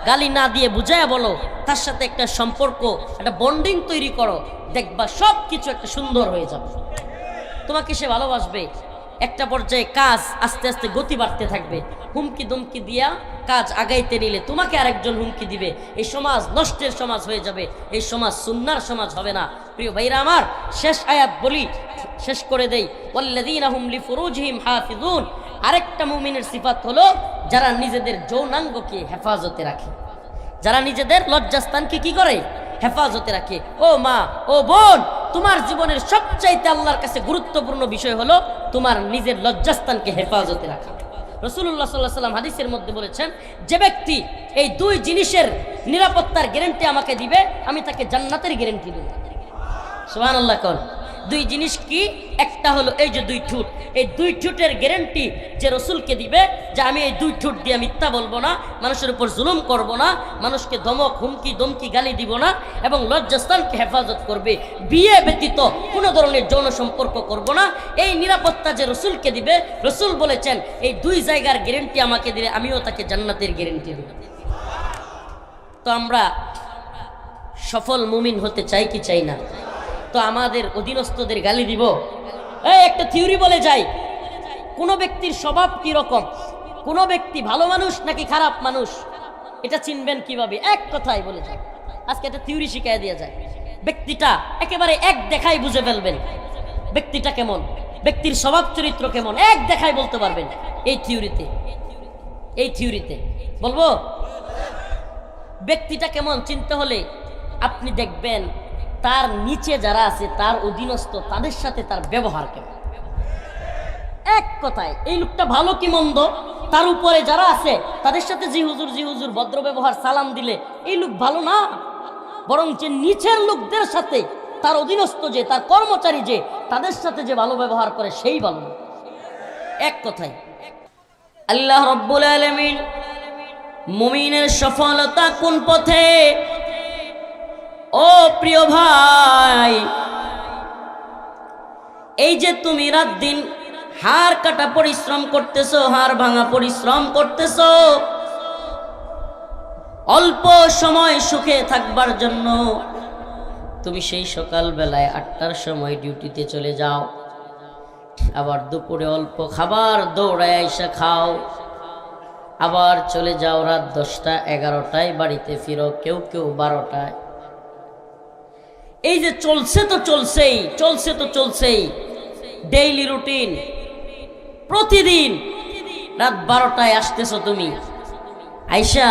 গালি না দিয়ে বুঝায়া বলো, তার সাথে একটা সম্পর্ক, একটা বন্ডিং তৈরি করো, দেখবা সব কিছু একটা সুন্দর হয়ে যাবে। তোমাকে সে ভালোবাসবে। একটা পর্যায়ে কাজ আস্তে আস্তে গতি বাড়তে থাকবে। হুমকি দুমকি দিয়া কাজ আগাইতে নিলে তোমাকে আরেকজন হুমকি দিবে। এই সমাজ নষ্টের সমাজ হয়ে যাবে, এই সমাজ সুন্নাহর সমাজ হবে না। প্রিয় ভাইরা আমার, শেষ আয়াত বলি, শেষ করে দেই। ওয়াল্লাযীনা হুম লিফুরুজিহিম হাফিজুন, আরেকটা মুমিনের সিফাত হলো যারা নিজেদের যৌনাঙ্গকে হেফাজতে রাখে, যারা নিজেদের লজ্জাস্থানকে কি করে, হেফাজতে রাখে। ও মা, ও বোন, তোমার জীবনের সবচাইতে আল্লাহর কাছে গুরুত্বপূর্ণ বিষয় হলো তোমার নিজের লজ্জাস্থানকে হেফাজতে রাখা। রাসূলুল্লাহ সাল্লাল্লাহু আলাইহি ওয়াসাল্লাম হাদিসের মধ্যে বলেছেন, যে ব্যক্তি এই দুই জিনিসের নিরাপত্তার গ্যারান্টি আমাকে দিবে, আমি তাকে জান্নাতের গ্যারান্টি দেব। সুবহানাল্লাহ। কোন দুই জিনিস কি? একটা হলো এই যে দুই ঠোঁট, এই দুই ঠোঁটের গ্যারান্টি যে রসুলকে দিবে যে আমি এই দুই ঠোঁট দিয়ে মিথ্যা বলবো না, মানুষের উপর জুলুম করব না, মানুষকে ধমক হুমকি দমকি গালি দিব না, এবং লজ্জাস্থানকে হেফাজত করবে, বিয়ে ব্যতীত কোনো ধরনের যৌন সম্পর্ক করব না, এই নিরাপত্তা যে রসুলকে দিবে, রসুল বলেছেন এই দুই জায়গার গ্যারান্টি আমাকে দিলে আমিও তাকে জান্নাতের গ্যারান্টি দেব। তো আমরা সফল মুমিন হতে চাই কি চাই না? তো আমাদের অধীনস্থদের গালি দিব? একটা থিওরি বলে যাই, কোন ব্যক্তির স্বভাব কি রকম, কোন ব্যক্তি ভালো মানুষ নাকি খারাপ মানুষ, এটা চিনবেন কিভাবে? এক কথাই বলে যায়, আজকে একটা থিওরি শিখাই দেওয়া যায়। ব্যক্তিটা একেবারে এক দেখাই বুঝে ফেলবেন ব্যক্তিটা কেমন, ব্যক্তির স্বভাব চরিত্র কেমন, এক দেখাই বলতে পারবেন। এই থিওরিতে বলবো ব্যক্তিটা কেমন চিনতে হলে আপনি দেখবেন তার নিচে যারা আছে, তার অধীনস্থ, তাদের সাথে তার ব্যবহার কেমন। এক কথায় এই লোকটা ভালো কি মন্দ, তার উপরে যারা আছে তাদের সাথে জি হুজুর ভদ্র ব্যবহার, সালাম দিলে এই লোক ভালো না, বরং যে নিচের লোকদের সাথে, তার অধীনস্থ যে, তার কর্মচারী যে, তাদের সাথে যে ভালো ব্যবহার করে সেই ভালো। এক কথায় আল্লাহ রাব্বুল আলামিন মুমিনের সফলতা কোন পথে? ও প্রিয় ভাই, এই যে তুমি রাত দিন হাড় কাটা পরিশ্রম করতেছো, হাড় ভাঙা পরিশ্রম করতেছো, অল্প সময় সুখে থাকবার জন্য তুমি সেই সকাল বেলায় 8টার সময় ডিউটিতে চলে যাও, আবার দুপুরে অল্প খাবার দৌড়ায় আইসা খাও, আবার চলে যাও রাত 10টা 11টায় বাড়িতে ফিরো, কেউ 12টায়। এই যে চলছে তো চলছেই ডেইলি রুটিন। প্রতিদিন রাত 12টায় আসতেছো তুমি, আইসা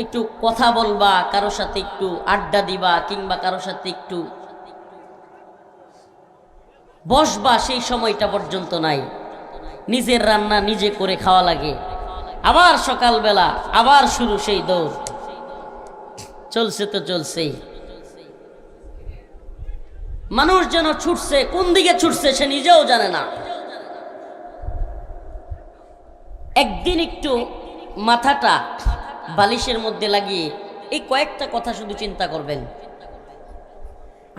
একটু কথা বলবা, কারো সাথে একটু আড্ডা দিবা, কিংবা কারো সাথে একটু বসবা, সেই সময়টা পর্যন্ত নাই। নিজের রান্না নিজে করে খাওয়া লাগে, আবার সকালবেলা আবার শুরু সেই দৌড়। চলছে তো চলছেই। মানুষ যেন ছুটছে, কোন দিকে ছুটছে সে নিজেও জানে না। একদিন একটু মাথাটা বালিশের মধ্যে লাগিয়ে এই কয়েকটা কথা শুধু চিন্তা করবেন,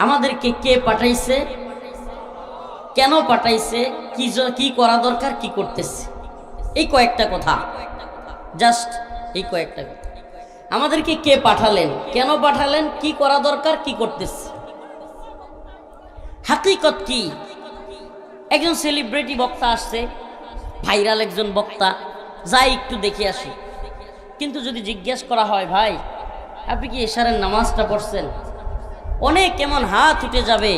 আমাদেরকে কে পাঠাইছে, কেন পাঠাইছে, কি করা দরকার, কি করতেছে, এই কয়েকটা কথা, জাস্ট এই কয়েকটা কথা। আমাদেরকে কে পাঠালেন, কেন পাঠালেন, কি করা দরকার, কি করতেছে। হাকিকত কি? একজন সেলিব্রিটি বক্তা আসছে, ভাইরাল একজন বক্তা, যাই একটু দেখে আসি। কিন্তু যদি জিজ্ঞেস করা হয়, ভাই আপনি কি এশারের নামাজটা পড়ছেন, অনেক এমন হাত উঠে যাবে।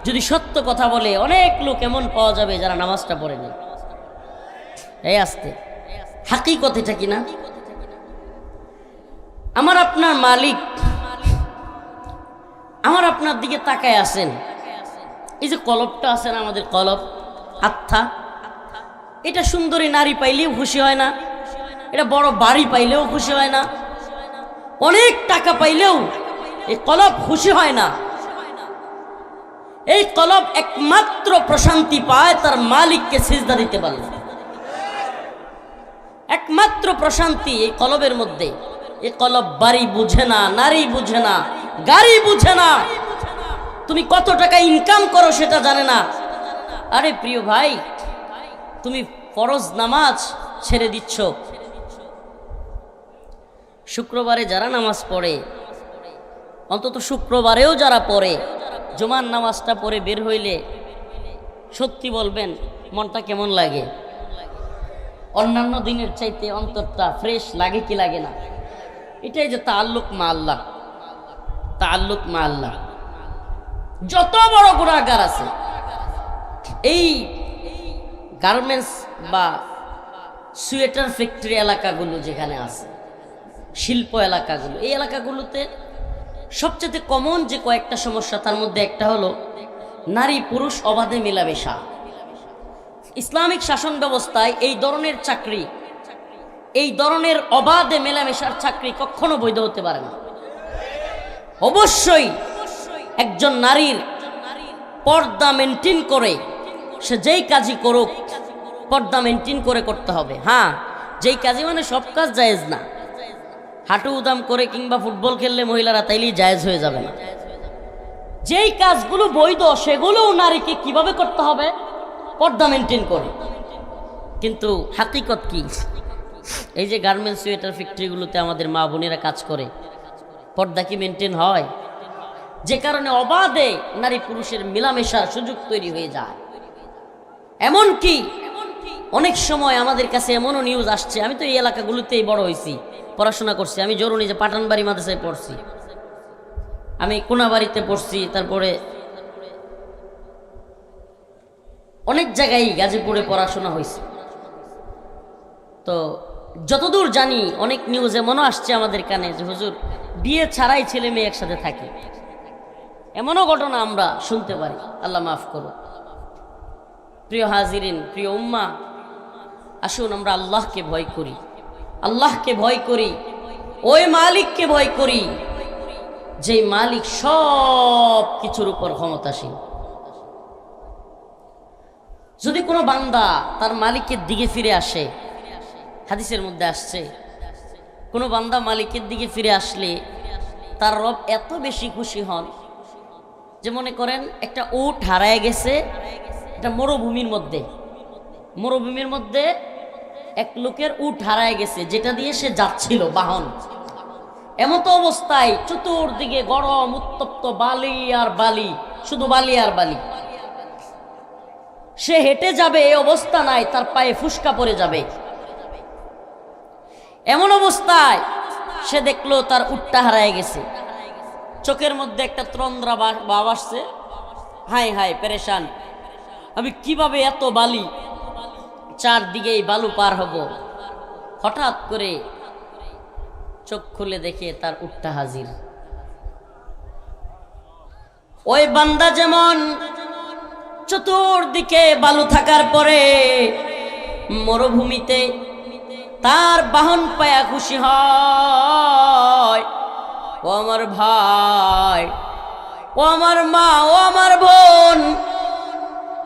যদি সত্য কথা বলে অনেক লোক এমন পাওয়া যাবে যারা নামাজটা পড়েনি। এই আসতে হাকিকত এটা কিনা? আমার আপনার মালিক আমার আপনার দিকে তাকায় আছেন। এই যে কলবটা আছে না, আমাদের কলব, আত্মা, এটা সুন্দরী নারী পাইলেও খুশি হয় না, এটা বড় বাড়ি পাইলেও খুশি হয় না, অনেক টাকা পাইলেও এই কলব খুশি হয় না। এই কলব একমাত্র প্রশান্তি পায় তার মালিককে সিজদা দিতে পারলে। একমাত্র প্রশান্তি এই কলবের মধ্যে। এই কলব বাড়ি বুঝে না, নারী বুঝে না, গাড়ি বুঝে না, তুমি কত টাকা ইনকাম করো সেটা জানে না। আরে প্রিয় ভাই, তুমি ফরজ নামাজ ছেড়ে দিচ্ছ। শুক্রবারে যারা নামাজ পড়ে, অন্তত শুক্রবারেও যারা পড়ে, জুমার নামাজটা পড়ে বের হইলে সত্যি বলবেন মনটা কেমন লাগে? অন্যান্য দিনের চাইতে অন্তরটা ফ্রেশ লাগে কি লাগে না? এটাই যে তাআল্লুক মা আল্লাহ, তাআল্লুক মা আল্লাহ। যত বড় গুনাহগার আছে, এই গার্মেন্টস বা সোয়েটার ফ্যাক্টরি এলাকাগুলো যেখানে আছে, শিল্প এলাকাগুলো, এই এলাকাগুলোতে সবচেয়ে কমন যে কয়েকটা সমস্যা, তার মধ্যে একটা হলো নারী পুরুষ অবাধে মেলামেশা। ইসলামিক শাসন ব্যবস্থায় এই ধরনের চাকরি, এই ধরনের অবাধে মেলামেশার চাকরি কখনো বৈধ হতে পারে না। অবশ্যই একজন নারীর পর্দা মেনটেন করে, সে যেই কাজই করুক পর্দা মেনটেন করে করতে হবে। হ্যাঁ, যেই কাজই মানে সব কাজ জায়েজ না। হাঁটু উদাম করে কিংবা ফুটবল খেললে মহিলারা তাইলেই জায়েজ হয়ে যাবে না। যেই কাজগুলো বৈধ সেগুলোও নারীকে কিভাবে করতে হবে? পর্দা মেনটেন করে। কিন্তু হাকিকত কি? এই যে গার্মেন্টস সোয়েটার ফ্যাক্টরিগুলোতে আমাদের মা বোনেরা কাজ করে, পর্দা কি মেনটেন হয়? যে কারণে অবাধে নারী পুরুষের মেলামেশার সুযোগ তৈরি হয়ে যায়। এমনকি অনেক সময় আমাদের কাছে এমনও নিউজ আসছে, আমি তো এই এলাকাগুলোতেই বড় হয়েছি, পড়াশোনা করছি। আমি জরুরি যে পাঠানবাড়ি মাদ্রাসায় পড়ছি, আমি কোনাবাড়িতে পড়ছি, তারপরে অনেক জায়গায় গাজীপুরে পড়াশোনা হয়েছে। তো যতদূর জানি অনেক নিউজ এমনও আসছে আমাদের কানে যে হুজুর বিয়ে ছাড়াই ছেলে মেয়ে একসাথে থাকে, এমনও ঘটনা আমরা শুনতে পারি। আল্লাহ মাফ করো। প্রিয় হাজিরিন, প্রিয় উম্মা, আসুন আমরা আল্লাহকে ভয় করি, আল্লাহকে ভয় করি, ওই মালিককে ভয় করি যে মালিক সব কিছুর উপর ক্ষমতাসীন। যদি কোনো বান্দা তার মালিকের দিকে ফিরে আসে, হাদিসের মধ্যে আসছে কোনো বান্দা মালিকের দিকে ফিরে আসলে তার রব এত বেশি খুশি হন যে মনে করেন একটা উট হারায় গেছে, এটা মরুভূমির মধ্যে এক লোকের উট হারায় গেছে, যেটা দিয়ে সে যাচ্ছিল বাহন। এমতো অবস্থায় চতুর্দিকে গরম উত্তপ্ত বালি আর বালি, শুধু বালি আর বালি। সে হেঁটে যাবে এই অবস্থা নাই, তার পায়ে ফুসকা পড়ে যাবে। এমন অবস্থায় সে দেখলো তার উটটা হারায় গেছে। চোখের মধ্যে একটা তন্দ্রা ভাব আসছে, হাই হাই পেরেশান, আমি কিভাবে এত বালি, চারদিকে এই বালু পার হব। হঠাৎ করে চোখ খুলে দেখে তার উটটা হাজির। ওই বান্দা যেমন চতুর্দিকে বালু থাকার পরে মরুভূমিতে তার বাহন পায়া খুশি হয়, ও আমার ভাই, ও আমার মা, ও আমার বোন,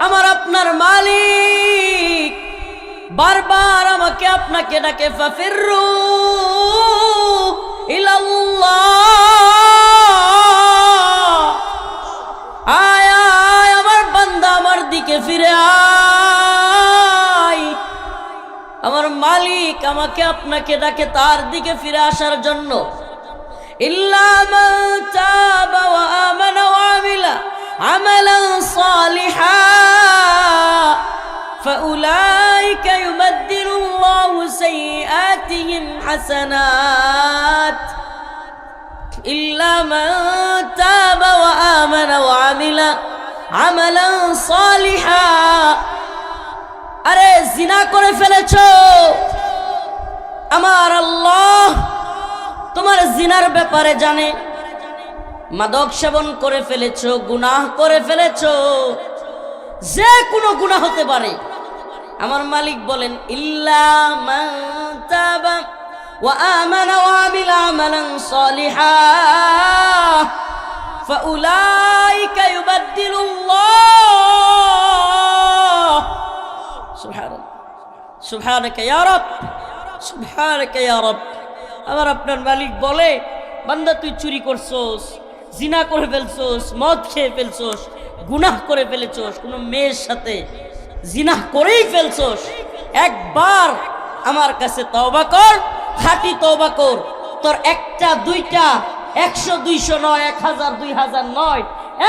আমার আপনার মালিক বারবার আমাকে আপনাকে ডাকে, ফাফিরু ইলাল্লাহ, আয় আয় আমার বান্দা আমার দিকে ফিরে আয়। আমার মালিক আমাকে আপনাকে ডাকে তার দিকে ফিরে আসার জন্য। ইল্লা মান তাবা ওয়া আমানা ওয়া আমিলা আমালান সালিহা ফাউলাইকা ইউবাদদিলুল্লাহু সাইয়্যাতিহিম হাসানাত। ইল্লা মান তাবা ওয়া আমানা ওয়া আমিলা আমালান সালিহা। আরে জিনা করে ফেলেছো, আমার আল্লাহ তোমার জিনার ব্যাপারে জানে। মাদক সেবন করে ফেলেছো, গুনাহ করে ফেলেছো, যে কোনো গুনাহ হতে পারে। আমার মালিক বলেন ইল্লা মান তাবা ওয়া আমানা ওয়া আমিলা আমালান সালিহা ফাউলাইকা ইউবাদদিলুল্লাহ। সুবহানাল্লাহ, সুবহানাকা ইয়া রব, সুবহানাকা ইয়া রব। আমার আপনার মালিক বলে, বান্দা তুই চুরি করছস, জিনা করে ফেলছস, মদ খেয়ে ফেলছস, গুনাহ করে ফেলেছস, কোনো মেয়ের সাথে জিনাহ করেই ফেলছস, একবার আমার কাছে তওবা কর, খাঁটি তওবা কর। তোর একটা দুইটা 100 200 নয়, 1000 2000 নয়,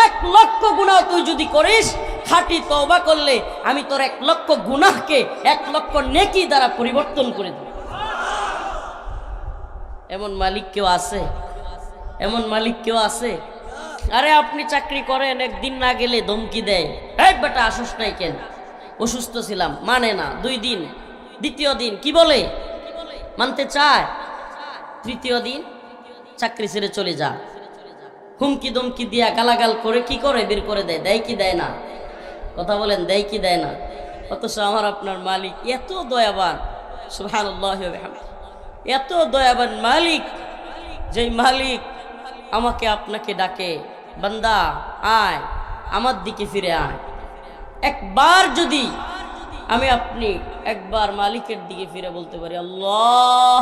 1 লক্ষ গুনাহ তুই যদি করিস, খাঁটি তওবা করলে আমি তোর 1 লক্ষ গুনাহকে 1 লক্ষ নেকি দ্বারা পরিবর্তন করে দেব। এমন মালিক কেউ আছে? এমন মালিক কেউ আছে? আরে আপনি চাকরি করেন, একদিন না গেলে ধমকি দেয়, এই বেটা আসস নাই কেন, অসুস্থ ছিলাম, মানে না। 2 দিন, দ্বিতীয় দিন কি বলে, মানতে চায়। তৃতীয় দিন চাকরি ছেড়ে চলে যা, হুমকি দমকি দিয়া গালাগাল করে কি করে বের করে দেয়। দেয় কি দেয় না? কথা বলেন, দেয় কি দেয় না? অথচ আমার আপনার মালিক এত দয়াবান, সুবহানাল্লাহি ওয়া বিহামদিহি, এত দয়াবান মালিক, যেই মালিক আমাকে আপনাকে ডাকে, বান্দা আয় আমার দিকে ফিরে আয়। একবার যদি আমি আপনি একবার মালিকের দিকে ফিরে বলতে পারি, আল্লাহ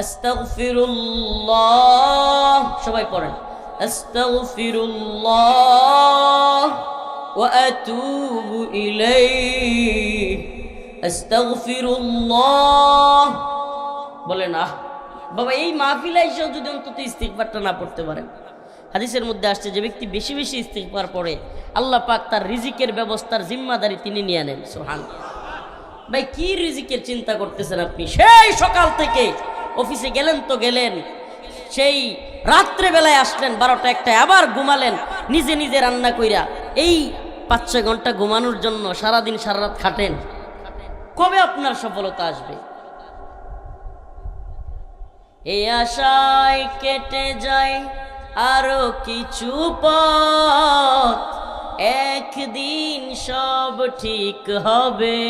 আস্তাগফিরুল্লাহ, সবাই পড়েন, আস্তাগফিরুল্লাহ ওয়া আতুবু ইলাইহি, আস্তাগফিরুল্লাহ। বলেন আহ বাবা, এই মাহফিলে এসেও যদি অন্তত ইস্তিগফারটা না পড়তে পারেন। হাদিসের মধ্যে আসছে, যে ব্যক্তি বেশি বেশি ইস্তিগফার পড়ে আল্লাহ পাক তার রিজিকের ব্যবস্থার জিম্মাদারি তিনি নিয়ে নেন। সুবহানাল্লাহ। ভাই কি রিজিকের চিন্তা করতেছেন আপনি? সেই সকাল থেকে অফিসে গেলেন তো গেলেন, সেই রাত্রে বেলায় আসলেন 12টা 1টায়, আবার ঘুমালেন নিজে নিজে রান্না কইরা। এই 5-6 ঘন্টা ঘুমানোর জন্য সারাদিন সারা রাত খাটেন। কবে আপনার সফলতা আসবে? এই আশায় কেটে যায় আরো কিছু পথ, একদিন সব ঠিক হবে।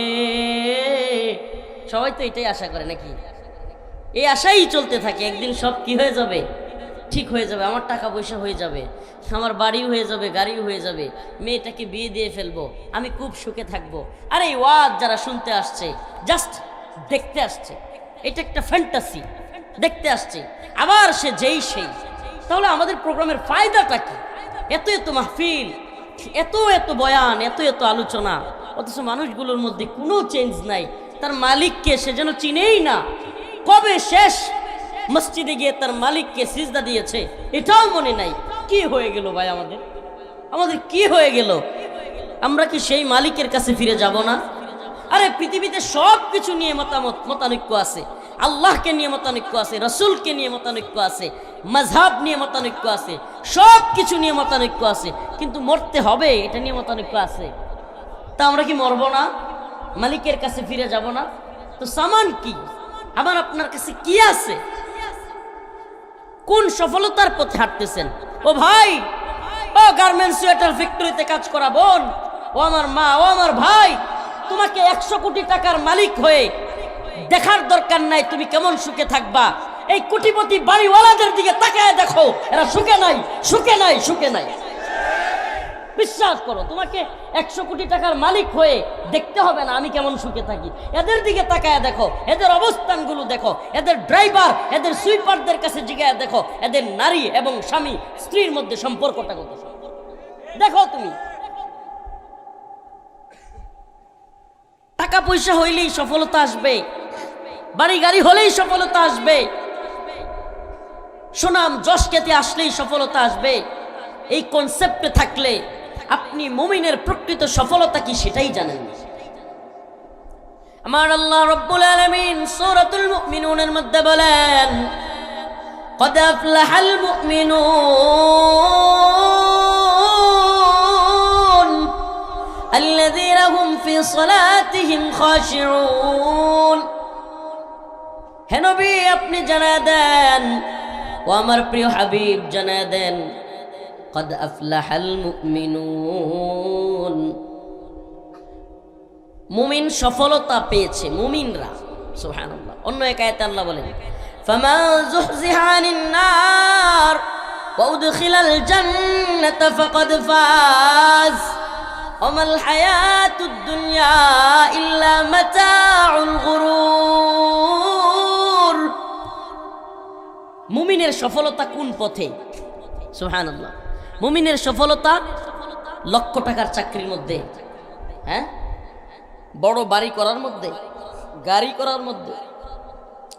সবাই তো এটাই আশা করে নাকি? এই আশাই চলতে থাকে, একদিন সব কি হয়ে যাবে, ঠিক হয়ে যাবে, আমার টাকা পয়সা হয়ে যাবে, আমার বাড়ি হয়ে যাবে, গাড়ি হয়ে যাবে, মেয়েটাকে বিয়ে দিয়ে ফেলবো, আমি খুব সুখে থাকবো। আরে এই ওয়াজ যারা শুনতে আসছে, জাস্ট দেখতে আসছে, এটা একটা ফ্যান্টাসি, দেখতে আসছে, আবার সে যেই সেই। তাহলে আমাদের প্রোগ্রামের ফায়দাটা কি? এত এত মাহফিল, এত এত বয়ান, এত এত আলোচনা, অথচ মানুষগুলোর মধ্যে কোনো চেঞ্জ নাই। তার মালিককে সে যেন চিনেই না। কবে শেষ মসজিদে গিয়ে তার মালিককে সিজদা দিয়েছে এটাও মনে নাই। কি হয়ে গেল ভাই আমাদের? আমাদের কি হয়ে গেল? আমরা কি সেই মালিকের কাছে ফিরে যাব না? আরে পৃথিবীতে সব কিছু নিয়ে মতানৈক্য আছে, আল্লাহকে নিয়ে মতানৈক্য আছে, রসুলকে নিয়ে মতানৈক্য আছে, মাযহাব নিয়ে মতানৈক্য আছে, সব কিছু নিয়ে মতানৈক্য আছে, কিন্তু মরতে হবে এটা নিয়ে মতানৈক্য আছে। তা আমরা কি মরবো না? মালিকের কাছে ফিরে যাব না? তো সামান কি আমার আপনার কাছে কি আছে? কোন সফলতার পথে হাঁটতেছেন? ও ভাই, ও গার্মেন্টস সোয়েটার ফ্যাক্টরিতে কাজ করা বোন, ও আমার মা, ও আমার ভাই, তোমাকে 100 কোটি টাকার মালিক হয়ে দেখার দরকার নাই তুমি কেমন সুখে থাকবা। এই কোটিপতি বাড়িওয়ালাদের দিকে তাকায় দেখো, এরা সুখে নাই, সুখে নাই, সুখে নাই। বিশ্বাস করো, তোমাকে 100 কোটি টাকার মালিক হয়ে দেখতে হবে না আমি কেমন সুখে থাকি। এদের দিকে তাকায় দেখো, এদের অবস্থানগুলো দেখো, এদের ড্রাইভার, এদের সুইপারদের কাছে জিজ্ঞাসা দেখো, এদের নারী এবং স্বামী স্ত্রীর মধ্যে সম্পর্কটা কত দেখো তুমি। টাকা পয়সা হইলেই সফলতা আসবে, বাড়ি গাড়ি হলেই সফলতা আসবে, সুনাম যশ খ্যাতি আসলেই সফলতা আসবে। এই কনসেপ্টে থাকলে আপনি মুমিনের প্রকৃত সফলতা কি সেটাই জানেন না। আমার আল্লাহ রাব্বুল আলামিন সূরাতুল মুমিনুনের মধ্যে বলেন, قد أفلح المؤمنون الذين هم في صلاتهم خاشعون। হে নবী আপনি জানায় দেন, ও আমার প্রিয় হাবিব জানায় দেন, قد أفلح المؤمنون, মুমিন সফলতা পেয়েছে, মুমিনরা। সুবহানাল্লাহ। অন্য এক আয়াতে আল্লাহ বলেন, فمن زحزح عن النار وأدخل الجنة فقد فاز وما الحياة الدنيا إلا متاع الغرور। মুমিনের সফলতা কোন পথে? সুবহানাল্লাহ। মুমিনের সফলতা লক্ষ টাকার চাকরির মধ্যে, হ্যাঁ, বড় বাড়ি করার মধ্যে, গাড়ি করার মধ্যে।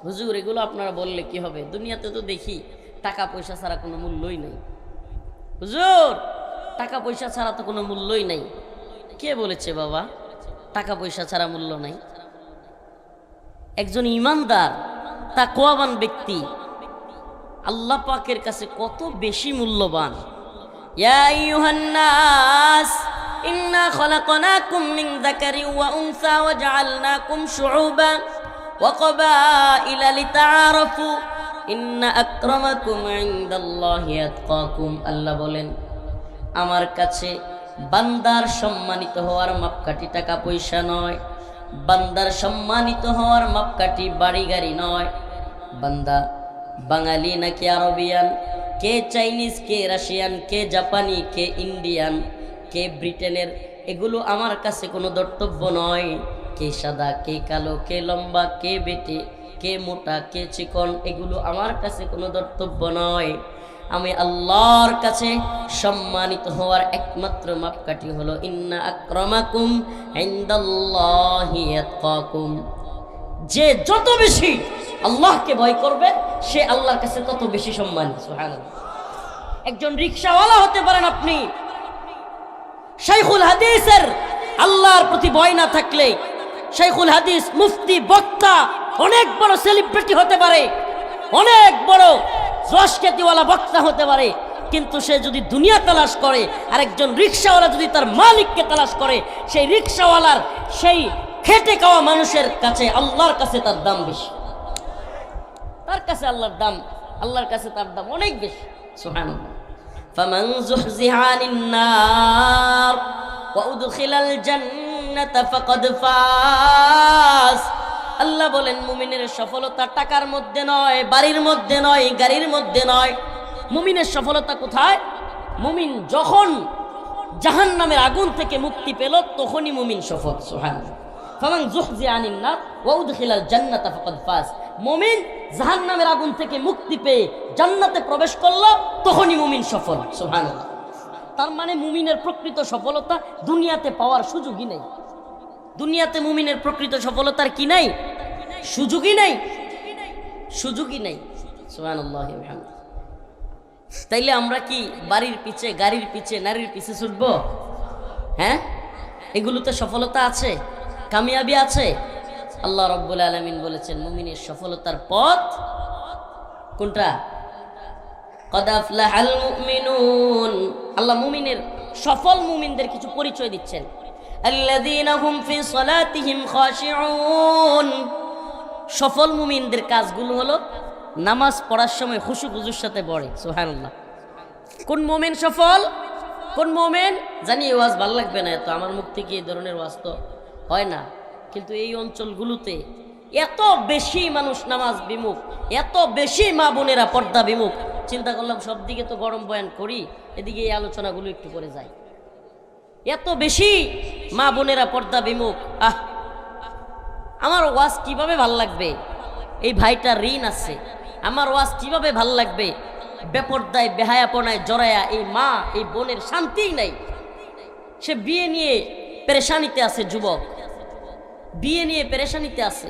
হুজুর এগুলো আপনারা বললে কি হবে? দুনিয়াতে তো দেখি টাকা পয়সা ছাড়া কোনো মূল্যই নাই। হুজুর টাকা পয়সা ছাড়া তো কোনো মূল্যই নাই। কে বলেছে বাবা টাকা পয়সা ছাড়া মূল্য নাই? একজন ইমানদার তাকওয়াবান ব্যক্তি আল্লাহ পাকের কাছে কত বেশি মূল্যবান। ইয়া আইয়ুহান নাস ইন্না খলাকনাকুম মিন যাকারিন ওয়া উনসা ওয়া জাআলনাকুম শুউবান ওয়া ক্বাবাইলা লিতাআরাফু ইন্না আকরামাকুম ইনদাল্লাহি আতকাকুম। আল্লাহ বলেন, আমার কাছে বান্দার সম্মানিত হওয়ার মাপকাঠি টাকা পয়সা নয়, বান্দার সম্মানিত হওয়ার মাপকাঠি বাড়ি গাড়ি নয়। বান্দা বাঙালি নাকি আরবিয়ান, কে চাইনিজ, কে রাশিয়ান, কে জাপানি, কে ইন্ডিয়ান, কে ব্রিটেনের, এগুলো আমার কাছে কোনো দর্তব্য নয়। কে সাদা, কে কালো, কে লম্বা, কে বেটে, কে মোটা, কে চিকন, এগুলো আমার কাছে কোনো দর্তব্য নয়। আমি আল্লাহর কাছে সম্মানিত হওয়ার একমাত্র মাপকাঠি হলো ইন্না আকরামাকুম ইনদাল্লাহি আতকাকুম। যে যত বেশি আল্লাহকে ভয় করবে সে আল্লাহর কাছে তত বেশি সম্মানিত। সুবহানাল্লাহ। একজন রিকশাওয়ালা হতে পারেন আপনি, শাইখুল হাদিসের আল্লাহর প্রতি ভয় না থাকলে শাইখুল হাদিস, মুফতি, বক্তা, অনেক বড় সেলিব্রিটি হতে পারে, অনেক বড় যশখ্যাতিওয়ালা বক্তা হতে পারে, কিন্তু সে যদি দুনিয়া তালাশ করে আর একজন রিকশাওয়ালা যদি তার মালিককে তালাশ করে, সেই রিকশাওয়ালার, সেই খেটে খাওয়া মানুষের কাছে আল্লাহর কাছে তার দাম বেশি। তার কাছে আল্লাহর দাম, আল্লাহর কাছে তার দাম অনেক বেশি। সুবহানাল্লাহ। ফামান যুহজিহা আনিন নার ওয়া উদখিলাল জান্নাতা ফাকাদ ফাজ। আল্লাহ বলেন, মুমিনের সফলতা টাকার মধ্যে নয়, বাড়ির মধ্যে নয়, গাড়ির মধ্যে নয়। মুমিনের সফলতা কোথায়? মুমিন যখন জাহান্নামের আগুন থেকে মুক্তি পেল তখনই মুমিন সফল। সুবহানাল্লাহ। ফামান যুহজিহা আনিন নার ওয়া উদখিলাল জান্নাতা ফাকাদ ফাজ। মুমিন জাহান্নামের আগুন থেকে মুক্তি পেয়ে জান্নাতে প্রবেশ করলো তখনই মুমিন সফল। সুবহানাল্লাহ। তার মানে মুমিনের প্রকৃত সফলতা দুনিয়াতে পাওয়ার সুযোগই নেই। দুনিয়াতে মুমিনের প্রকৃত সফলতার কি নাই? সুযোগই নাই, সুযোগই নাই। সুবহানাল্লাহ। তাইলে আমরা কি বাড়ির পিছে, গাড়ির পিছে, নারীর পিছে ছুটবো? হ্যাঁ, এগুলোতে সফলতা আছে, কামিয়াবি আছে। আল্লাহ রাব্বুল আলামিন বলেছেন মুমিনের সফলতার পথ কোনটা? কদ আফলাহাল মুমিনুন। আল্লাহ মুমিনের, সফল মুমিনদের কিছু পরিচয় দিচ্ছেন। আল্লাযীনা হুম ফি সালাতিহিম খাশিউন। সফল মুমিনদের কাজগুলো হলো নামাজ পড়ার সময় খুশু খুজুর সাথে পড়ে। সুবহানাল্লাহ। কোন মুমিন সফল? কোন মুমিন? জানি এই ওয়াজ ভালো লাগবে না, এত আমার মুখ থেকে এই ধরনের ওয়াজ তো হয় না, কিন্তু এই অঞ্চলগুলোতে এত বেশি মানুষ নামাজ বিমুখ, এত বেশি মা বোনেরা পর্দা বিমুখ, চিন্তা করলাম সব দিকে তো গরম বয়ান করি, এদিকে এই আলোচনাগুলো একটু করে যাই। এত বেশি মা বোনেরা পর্দা বিমুখ, আমার ওয়াজ কিভাবে ভাল লাগবে? এই ভাইটার ঋণ আছে। আমার ওয়াজ কিভাবে ভাল লাগবে? বেপর্দায়, বেহায়াপনায় জড়ায়া এই মা, এই বোনের শান্তিই নাই। সে বিয়ে নিয়ে পেরেশানিতে আছে, যুবক বিয়ে নিয়ে পেরেশানিতে আছে,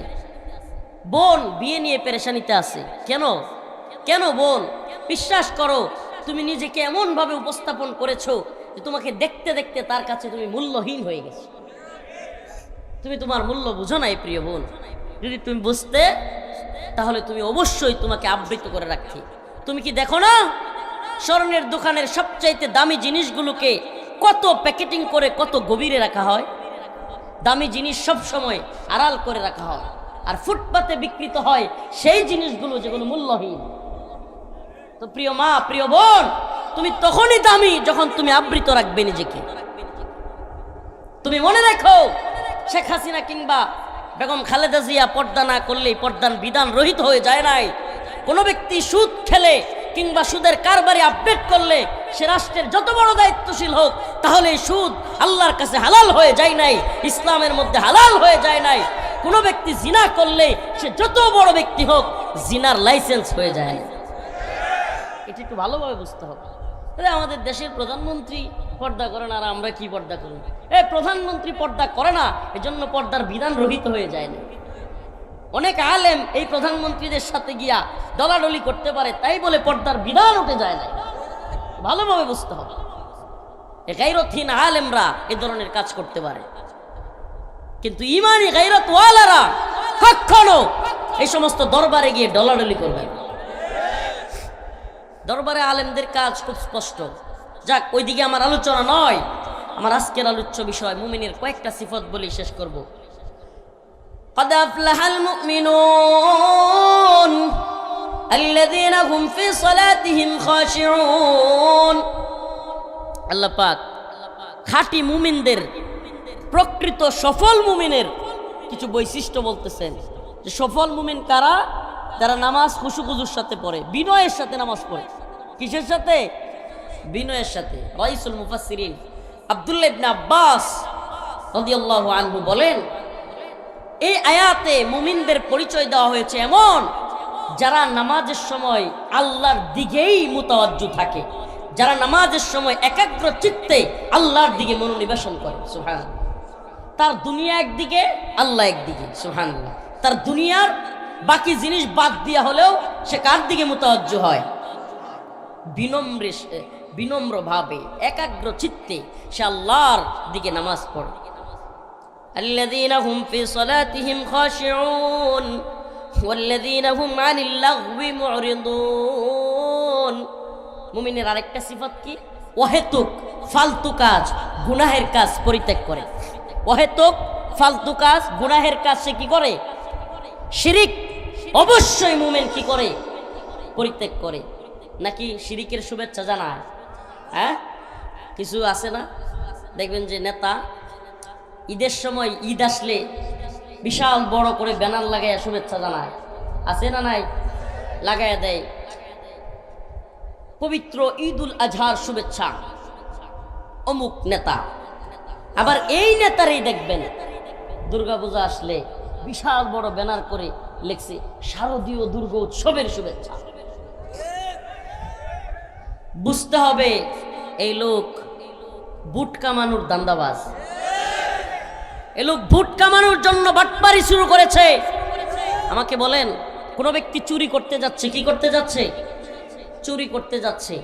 বোন বিয়ে নিয়ে পেরেশানিতে আছে। কেন? কেন বোন? বিশ্বাস করো, তুমি নিজেকে এমন ভাবে উপস্থাপন করেছো যে তোমাকে দেখতে দেখতে তার কাছে তুমি মূল্যহীন হয়ে গেছো। তুমি তোমার মূল্য বুঝো নাই প্রিয় বোন। যদি তুমি বুঝতে, তাহলে তুমি অবশ্যই তোমাকে আবৃত করে রাখতে। তুমি কি দেখো না স্বর্ণের দোকানের সবচাইতে দামি জিনিসগুলোকে কত প্যাকেটিং করে কত গভীরে রাখা হয়? দামি জিনিস সব সময় আড়াল করে রাখা হয়, আর ফুটপাতে বিক্রিত হয় সেই জিনিসগুলো যেগুলো মূল্যহীন। তো প্রিয় মা, প্রিয় বোন, তুমি তখনই দামি যখন তুমি আবৃত রাখবে নিজেকে। তুমি মনে রাখো, শেখ হাসিনা কিংবা বেগম খালেদা জিয়া পর্দা না করলেই পর্দার বিধান রহিত হয়ে যায় নাই। কোনো ব্যক্তি সুদ খেলে কিংবা সুদের কারবারে আপডেট করলে সে রাষ্ট্রের যত বড় দায়িত্বশীল হোক, তাহলে সুদ আল্লাহর কাছে হালাল হয়ে যায় নাই, ইসলামের মধ্যে হালাল হয়ে যায় নাই। কোনো ব্যক্তি জিনা করলে সে যত বড় ব্যক্তি হোক, জিনার লাইসেন্স হয়ে যায় না। এটা একটু ভালোভাবে বুঝতে হবে। আমাদের দেশের প্রধানমন্ত্রী পর্দা করে না, আর আমরা কি পর্দা করি? প্রধানমন্ত্রী পর্দা করে না, এজন্য পর্দার বিধান রহিত হয়ে যায় না। অনেক আলেম এই প্রধানমন্ত্রীদের সাথে গিয়া দলাদলি করতে পারে, তাই বলে পর্দার বিধান উঠে যায় না। ভালোভাবে বুঝতে হবে। গায়রতহীন আলেমরা এ ধরনের কাজ করতে পারে, কিন্তু ইমানি গায়রতওয়ালারা কখনো এই সমস্ত দরবারে গিয়ে দলাদলি করবে না। দরবারে আলেমদের কাজ খুব স্পষ্ট। যাক, ওইদিকে আমার আলোচনা নয়। আমার আজকের আলোচ্য বিষয় মুমিনের কয়েকটা সিফত বলে শেষ করব। قد أفلح المؤمنون الذين هم في صلاتهم خاشعون। আল্লাহ পাক খাঁটি মুমিনদের, প্রকৃত সফল মুমিনের কিছু বৈশিষ্ট্য বলতেছেন যে সফল মুমিন কারা? যারা নামাজ খুশুখুজুর সাথে পড়ে, বিনয়ের সাথে নামাজ পড়ে। কিসের সাথে? বিনয়ের সাথে। রাইসুল মুফাসসিরিন আব্দুল্লাহ ইবনে আব্বাস রাদিয়াল্লাহু আনহু বলেন, এই আয়াতে মুমিনদের পরিচয় দেওয়া হয়েছে এমন যারা নামাজের সময় আল্লাহর দিকেই মুতাওয়াজ্জু থাকে, যারা নামাজের সময় একাগ্র চিত্তে আল্লাহর দিকে মনোনিবেশন করে। সুবহানাল্লাহ। তার দুনিয়া একদিকে, আল্লাহ একদিকে। সুবহানাল্লাহ। তার দুনিয়ার বাকি জিনিস বাদ দিয়া হলেও সে কার দিকে মুতাওয়াজ্জু হয়? বিনম্রভাবে একাগ্র চিত্তে সে আল্লাহর দিকে নামাজ পড়ে। الذين هم في صلاتهم خاشعون والذين هم عن اللغو معرضون। মুমিনের আরেকটা সিফাত কি? অহেতুক ফালতু কাজ, গুনাহের কাজ পরিত্যাগ করে। অহেতুক ফালতু কাজ, গুনাহের কাজ সে কি করে? শিরিক অবশ্যই মুমিন কি করে? পরিত্যাগ করে। নাকি শিরিকের শুভেচ্ছা জানায়? হ্যাঁ, কিছু আছে না, দেখবেন যে নেতা ঈদের সময়, ঈদ আসলে বিশাল বড় করে ব্যানার লাগাইয়া শুভেচ্ছা জানায়। আছে না নাই? লাগাইয়া দেয় পবিত্র ঈদুল আজহার শুভেচ্ছা অমুক নেতা। আবার এই নেতারই দেখবেন দুর্গাপূজা আসলে বিশাল বড় ব্যানার করে লিখছে শারদীয় দুর্গা উৎসবের শুভেচ্ছা। বুঝতে হবে এই লোক বুট কামানোর দান্দাবাজ। এই লোক বুট কামানোর জন্য বাটপারি শুরু করেছে। আমাকে বলেন, কোন ব্যক্তি চুরি করতে যাচ্ছে, কি করতে যাচ্ছে? চুরি করতে যাচ্ছে।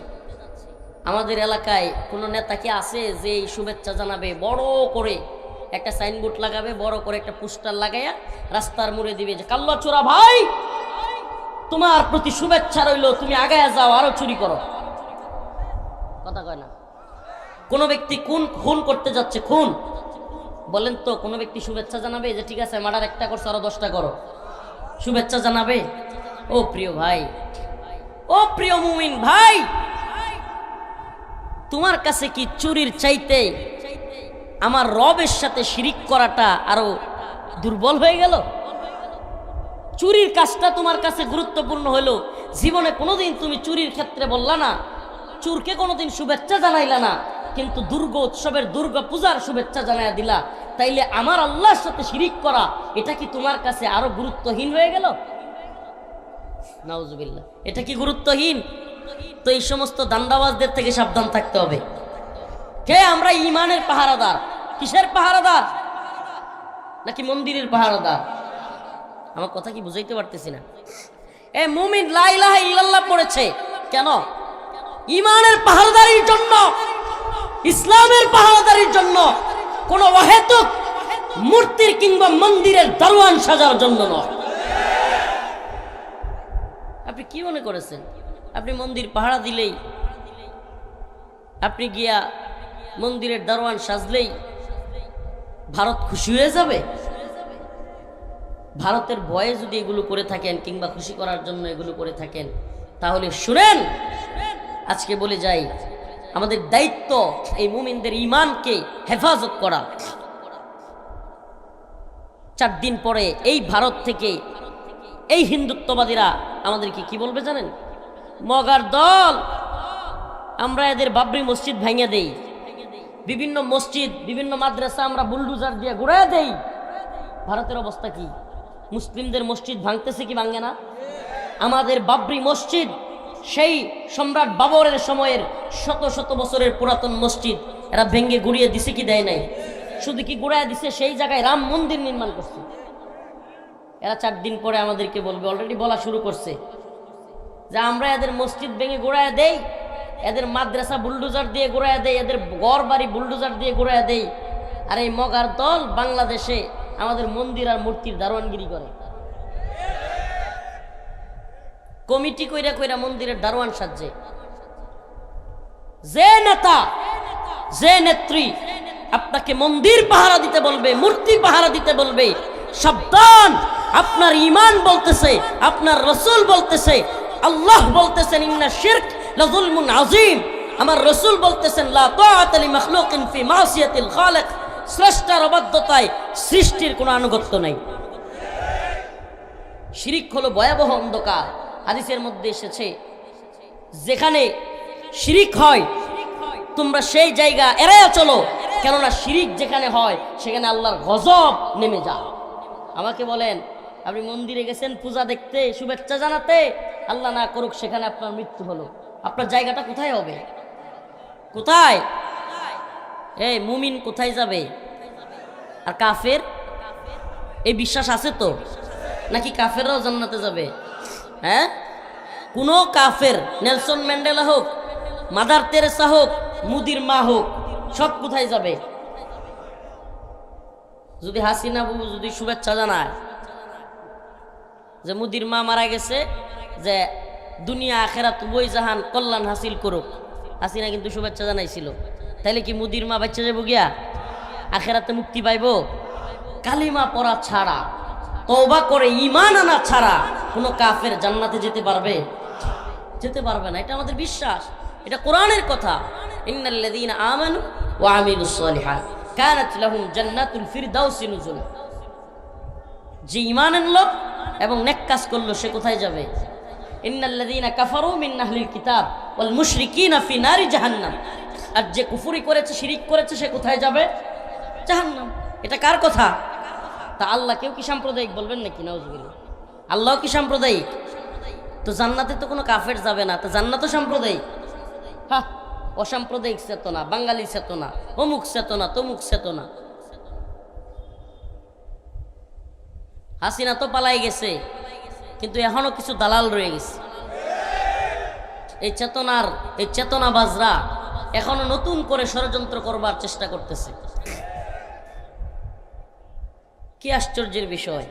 আমাদের এলাকায় কোন নেতা কি আছে যে এই শুভেচ্ছা জানাবে, বড় করে একটা সাইনবোর্ড লাগাবে, বড় করে একটা পোস্টার লাগাইয়া রাস্তার মোড়ে দিবে যে কাল্লা চোরা ভাই, তোমার প্রতি শুভেচ্ছা রইল, তুমি আগায়া যাও, আরো চুরি করো? কথা কয় না। কোন ব্যক্তি খুন করতে যাচ্ছে, খুন, বলেন তো কোন ব্যক্তি শুভেচ্ছা জানাবে যে ঠিক আছে মার্ডার একটা করছে আরো 10টা করো? শুভেচ্ছা জানাবে? ও প্রিয় ভাই, ও প্রিয় মুমিন ভাই, তোমার কাছে কি চুরির চাইতে আমার রবের সাথে শিরিক করাটা আরো দুর্বল হয়ে গেল? চুরির কাজটা তোমার কাছে গুরুত্বপূর্ণ হলো। জীবনে কোনোদিন তুমি চুরির ক্ষেত্রে বললা না, চুরকে কোনোদিন শুভেচ্ছা জানাইলা না, কিন্তু দুর্গা উৎসবের, দুর্গা পূজার শুভেচ্ছা জানাইয়া দিলা। তাইলে আমার আল্লাহর সাথে শিরিক করা এটা কি তোমার কাছে আরো গুরুত্বহীন হয়ে গেল? নাউজুবিল্লাহ। এটা কি গুরুত্বহীন? তো এই সমস্ত দান্দাবাজদের থেকে সাবধান থাকতে হবে। কে আমরা? ঈমানের পাহারাদার। কিসের পাহারাদার? নাকি মন্দিরের পাহারাদার? আমার কথা কি বুঝাইতে পারতেছি না? এ মুমিন লা ইলাহা ইল্লাল্লাহ পড়েছে কেন? ঈমানের পাহারাদারির জন্য, ইসলামের পাহারাদারির জন্য, কোন অহেতুক মূর্তির কিংবা মন্দিরের দারোয়ান সাজার জন্য নয়। আপনি কি মনে করেছেন আপনি মন্দির পাহারা দিলেই, আপনি গিয়া মন্দিরের দারোয়ান সাজলেই ভারত খুশি হয়ে যাবে? ভারতের ভয়ে যদি এগুলো করে থাকেন কিংবা খুশি করার জন্য এগুলো করে থাকেন, তাহলে শুনেন, আজকে বলে যাই, আমাদের দায়িত্ব এই মুমিনদের ঈমানকে হেফাজত করা। 4 দিন পরে এই ভারত থেকে এই হিন্দুত্ববাদীরা আমাদেরকে কি বলবে জানেন? মগার দল, আমরা এদের বাবরি মসজিদ ভেঙে দেই, বিভিন্ন মসজিদ, বিভিন্ন মাদ্রাসা আমরা বুলডোজার দিয়ে ঘুরায় দেই। ভারতের অবস্থা কি? মুসলিমদের মসজিদ ভাঙতেছে কি ভাঙে না? আমাদের বাবরি মসজিদ, সেই সম্রাট বাবরের সময়ের শত শত বছরের পুরাতন মসজিদ, এরা ভেঙে গুড়িয়ে দিছে কি দেয় নাই? শুধু কি গুড়ায় দিছে, সেই জায়গায় রাম মন্দির নির্মাণ করছে। এরা 4 দিন পরে আমাদেরকে বলবে, অলরেডি বলা শুরু করছে, যে আমরা এদের মসজিদ ভেঙে গোড়ায় দেই, এদের মাদ্রাসা বুলডোজার দিয়ে গোড়ায় দেই, এদের ঘর বাড়ি বুলডোজার দিয়ে গোড়ায় দেই, আর এই মগার দল বাংলাদেশে আমাদের মন্দির আর মূর্তির দারোয়ানগিরি করে। কমিটি কইরা কইরা মন্দিরের দারোয়ান সাজে। যে নেতা, যে নেত্রী আপনাকে মন্দির পাহারা দিতে বলবে, মূর্তি পাহারা দিতে বলবে। সাবধান, আপনার ঈমান বলতেছে, আপনার রাসূল বলতেছে, আল্লাহ বলতেছেন ইন্না শিরক লাযুলমুন আযীম। আমার রাসূল বলতেছেন লা তাআতা লিমাখলুকিন ফি মাসিয়াতিল খালিক। স্রষ্টার অবাধ্যতায় সৃষ্টির কোনো আনুগত্য নাই। শিরিক হলো ভয়াবহ অন্ধকার। হাদিসের মধ্যে এসেছে যেখানে শিরিক হয় তোমরা সেই জায়গা এড়াইয়া চলো, কেননা শিরিক যেখানে হয় সেখানে আল্লাহর গজব নেমে যায়। আমাকে বলেন, আপনি মন্দিরে গেছেন পূজা দেখতে, শুভেচ্ছা জানাতে, আল্লাহ না করুক সেখানে আপনার মৃত্যু হলো, আপনার জায়গাটা কোথায় হবে? কোথায়? এই মুমিন কোথায় যাবে আর কাফের? এই বিশ্বাস আছে তো নাকি কাফেররাও জান্নাতে যাবে? হ্যাঁ, কোনো কাফের, নেলসন ম্যান্ডেলা হোক, মাদার তেরেসা হোক, মুদির মা হোক, সব কোথায় যাবে? যদি হাসিনা বাবু যদি শুভেচ্ছা জানায় যে মুদির মা মারা গেছে, যে দুনিয়া আখেরাত উভয় জাহান কল্যাণ হাসিল করুক, হাসিনা কিন্তু শুভেচ্ছা জানাইছিল, তাইলে কি মুদির মা বাচ্চা যাবো গিয়া? আখেরাতে মুক্তি পাইব? কালিমা পড়া ছাড়া, তওবা করে ঈমান আনা ছাড়া কোনো কাফের জান্নাতে যেতে পারবে? যেতে পারবে না। এটা আমাদের বিশ্বাস, এটা কোরআনের কথা। ইন্নাল্লাযীনা আমানু ওয়া আমিলুস সালিহাত কানাত লাহুম জান্নাতুল ফিরদাউসি নুজুল। যে ঈমান আনলো এবং নেক কাজ করলো সে কোথায় যাবে? ইন্নাল্লাযীনা কাফারু মিন আহলিল কিতাব ওয়াল মুশরিকিনা ফি নারি জাহান্নাম। আর যে কুফরি করেছে, শিরিক করেছে, সে কোথায় যাবে? জাহান্নাম। এটা কার কথা? তা আল্লাহ কেউ কি সাম্প্রদায়িক বলবেন নাকি? নাউজুবিল্লাহ। আল্লাহ কি সাম্প্রদায়িক? তো জান্নাতে তো কোনো কাফের যাবে না, তো জান্নাতও সাম্প্রদায়িক। হ্যাঁ, অসাম্প্রদায়িক চেতনা, বাঙালি চেতনা, অমুক চেতনা, তমুক চেতনা। হাসিনা তো পালাই গেছে, কিন্তু এখনো কিছু দালাল রয়ে গেছে। এই চেতনাবাজরা এখনো নতুন করে ষড়যন্ত্র করবার চেষ্টা করতেছে। কি আশ্চর্যের বিষয়!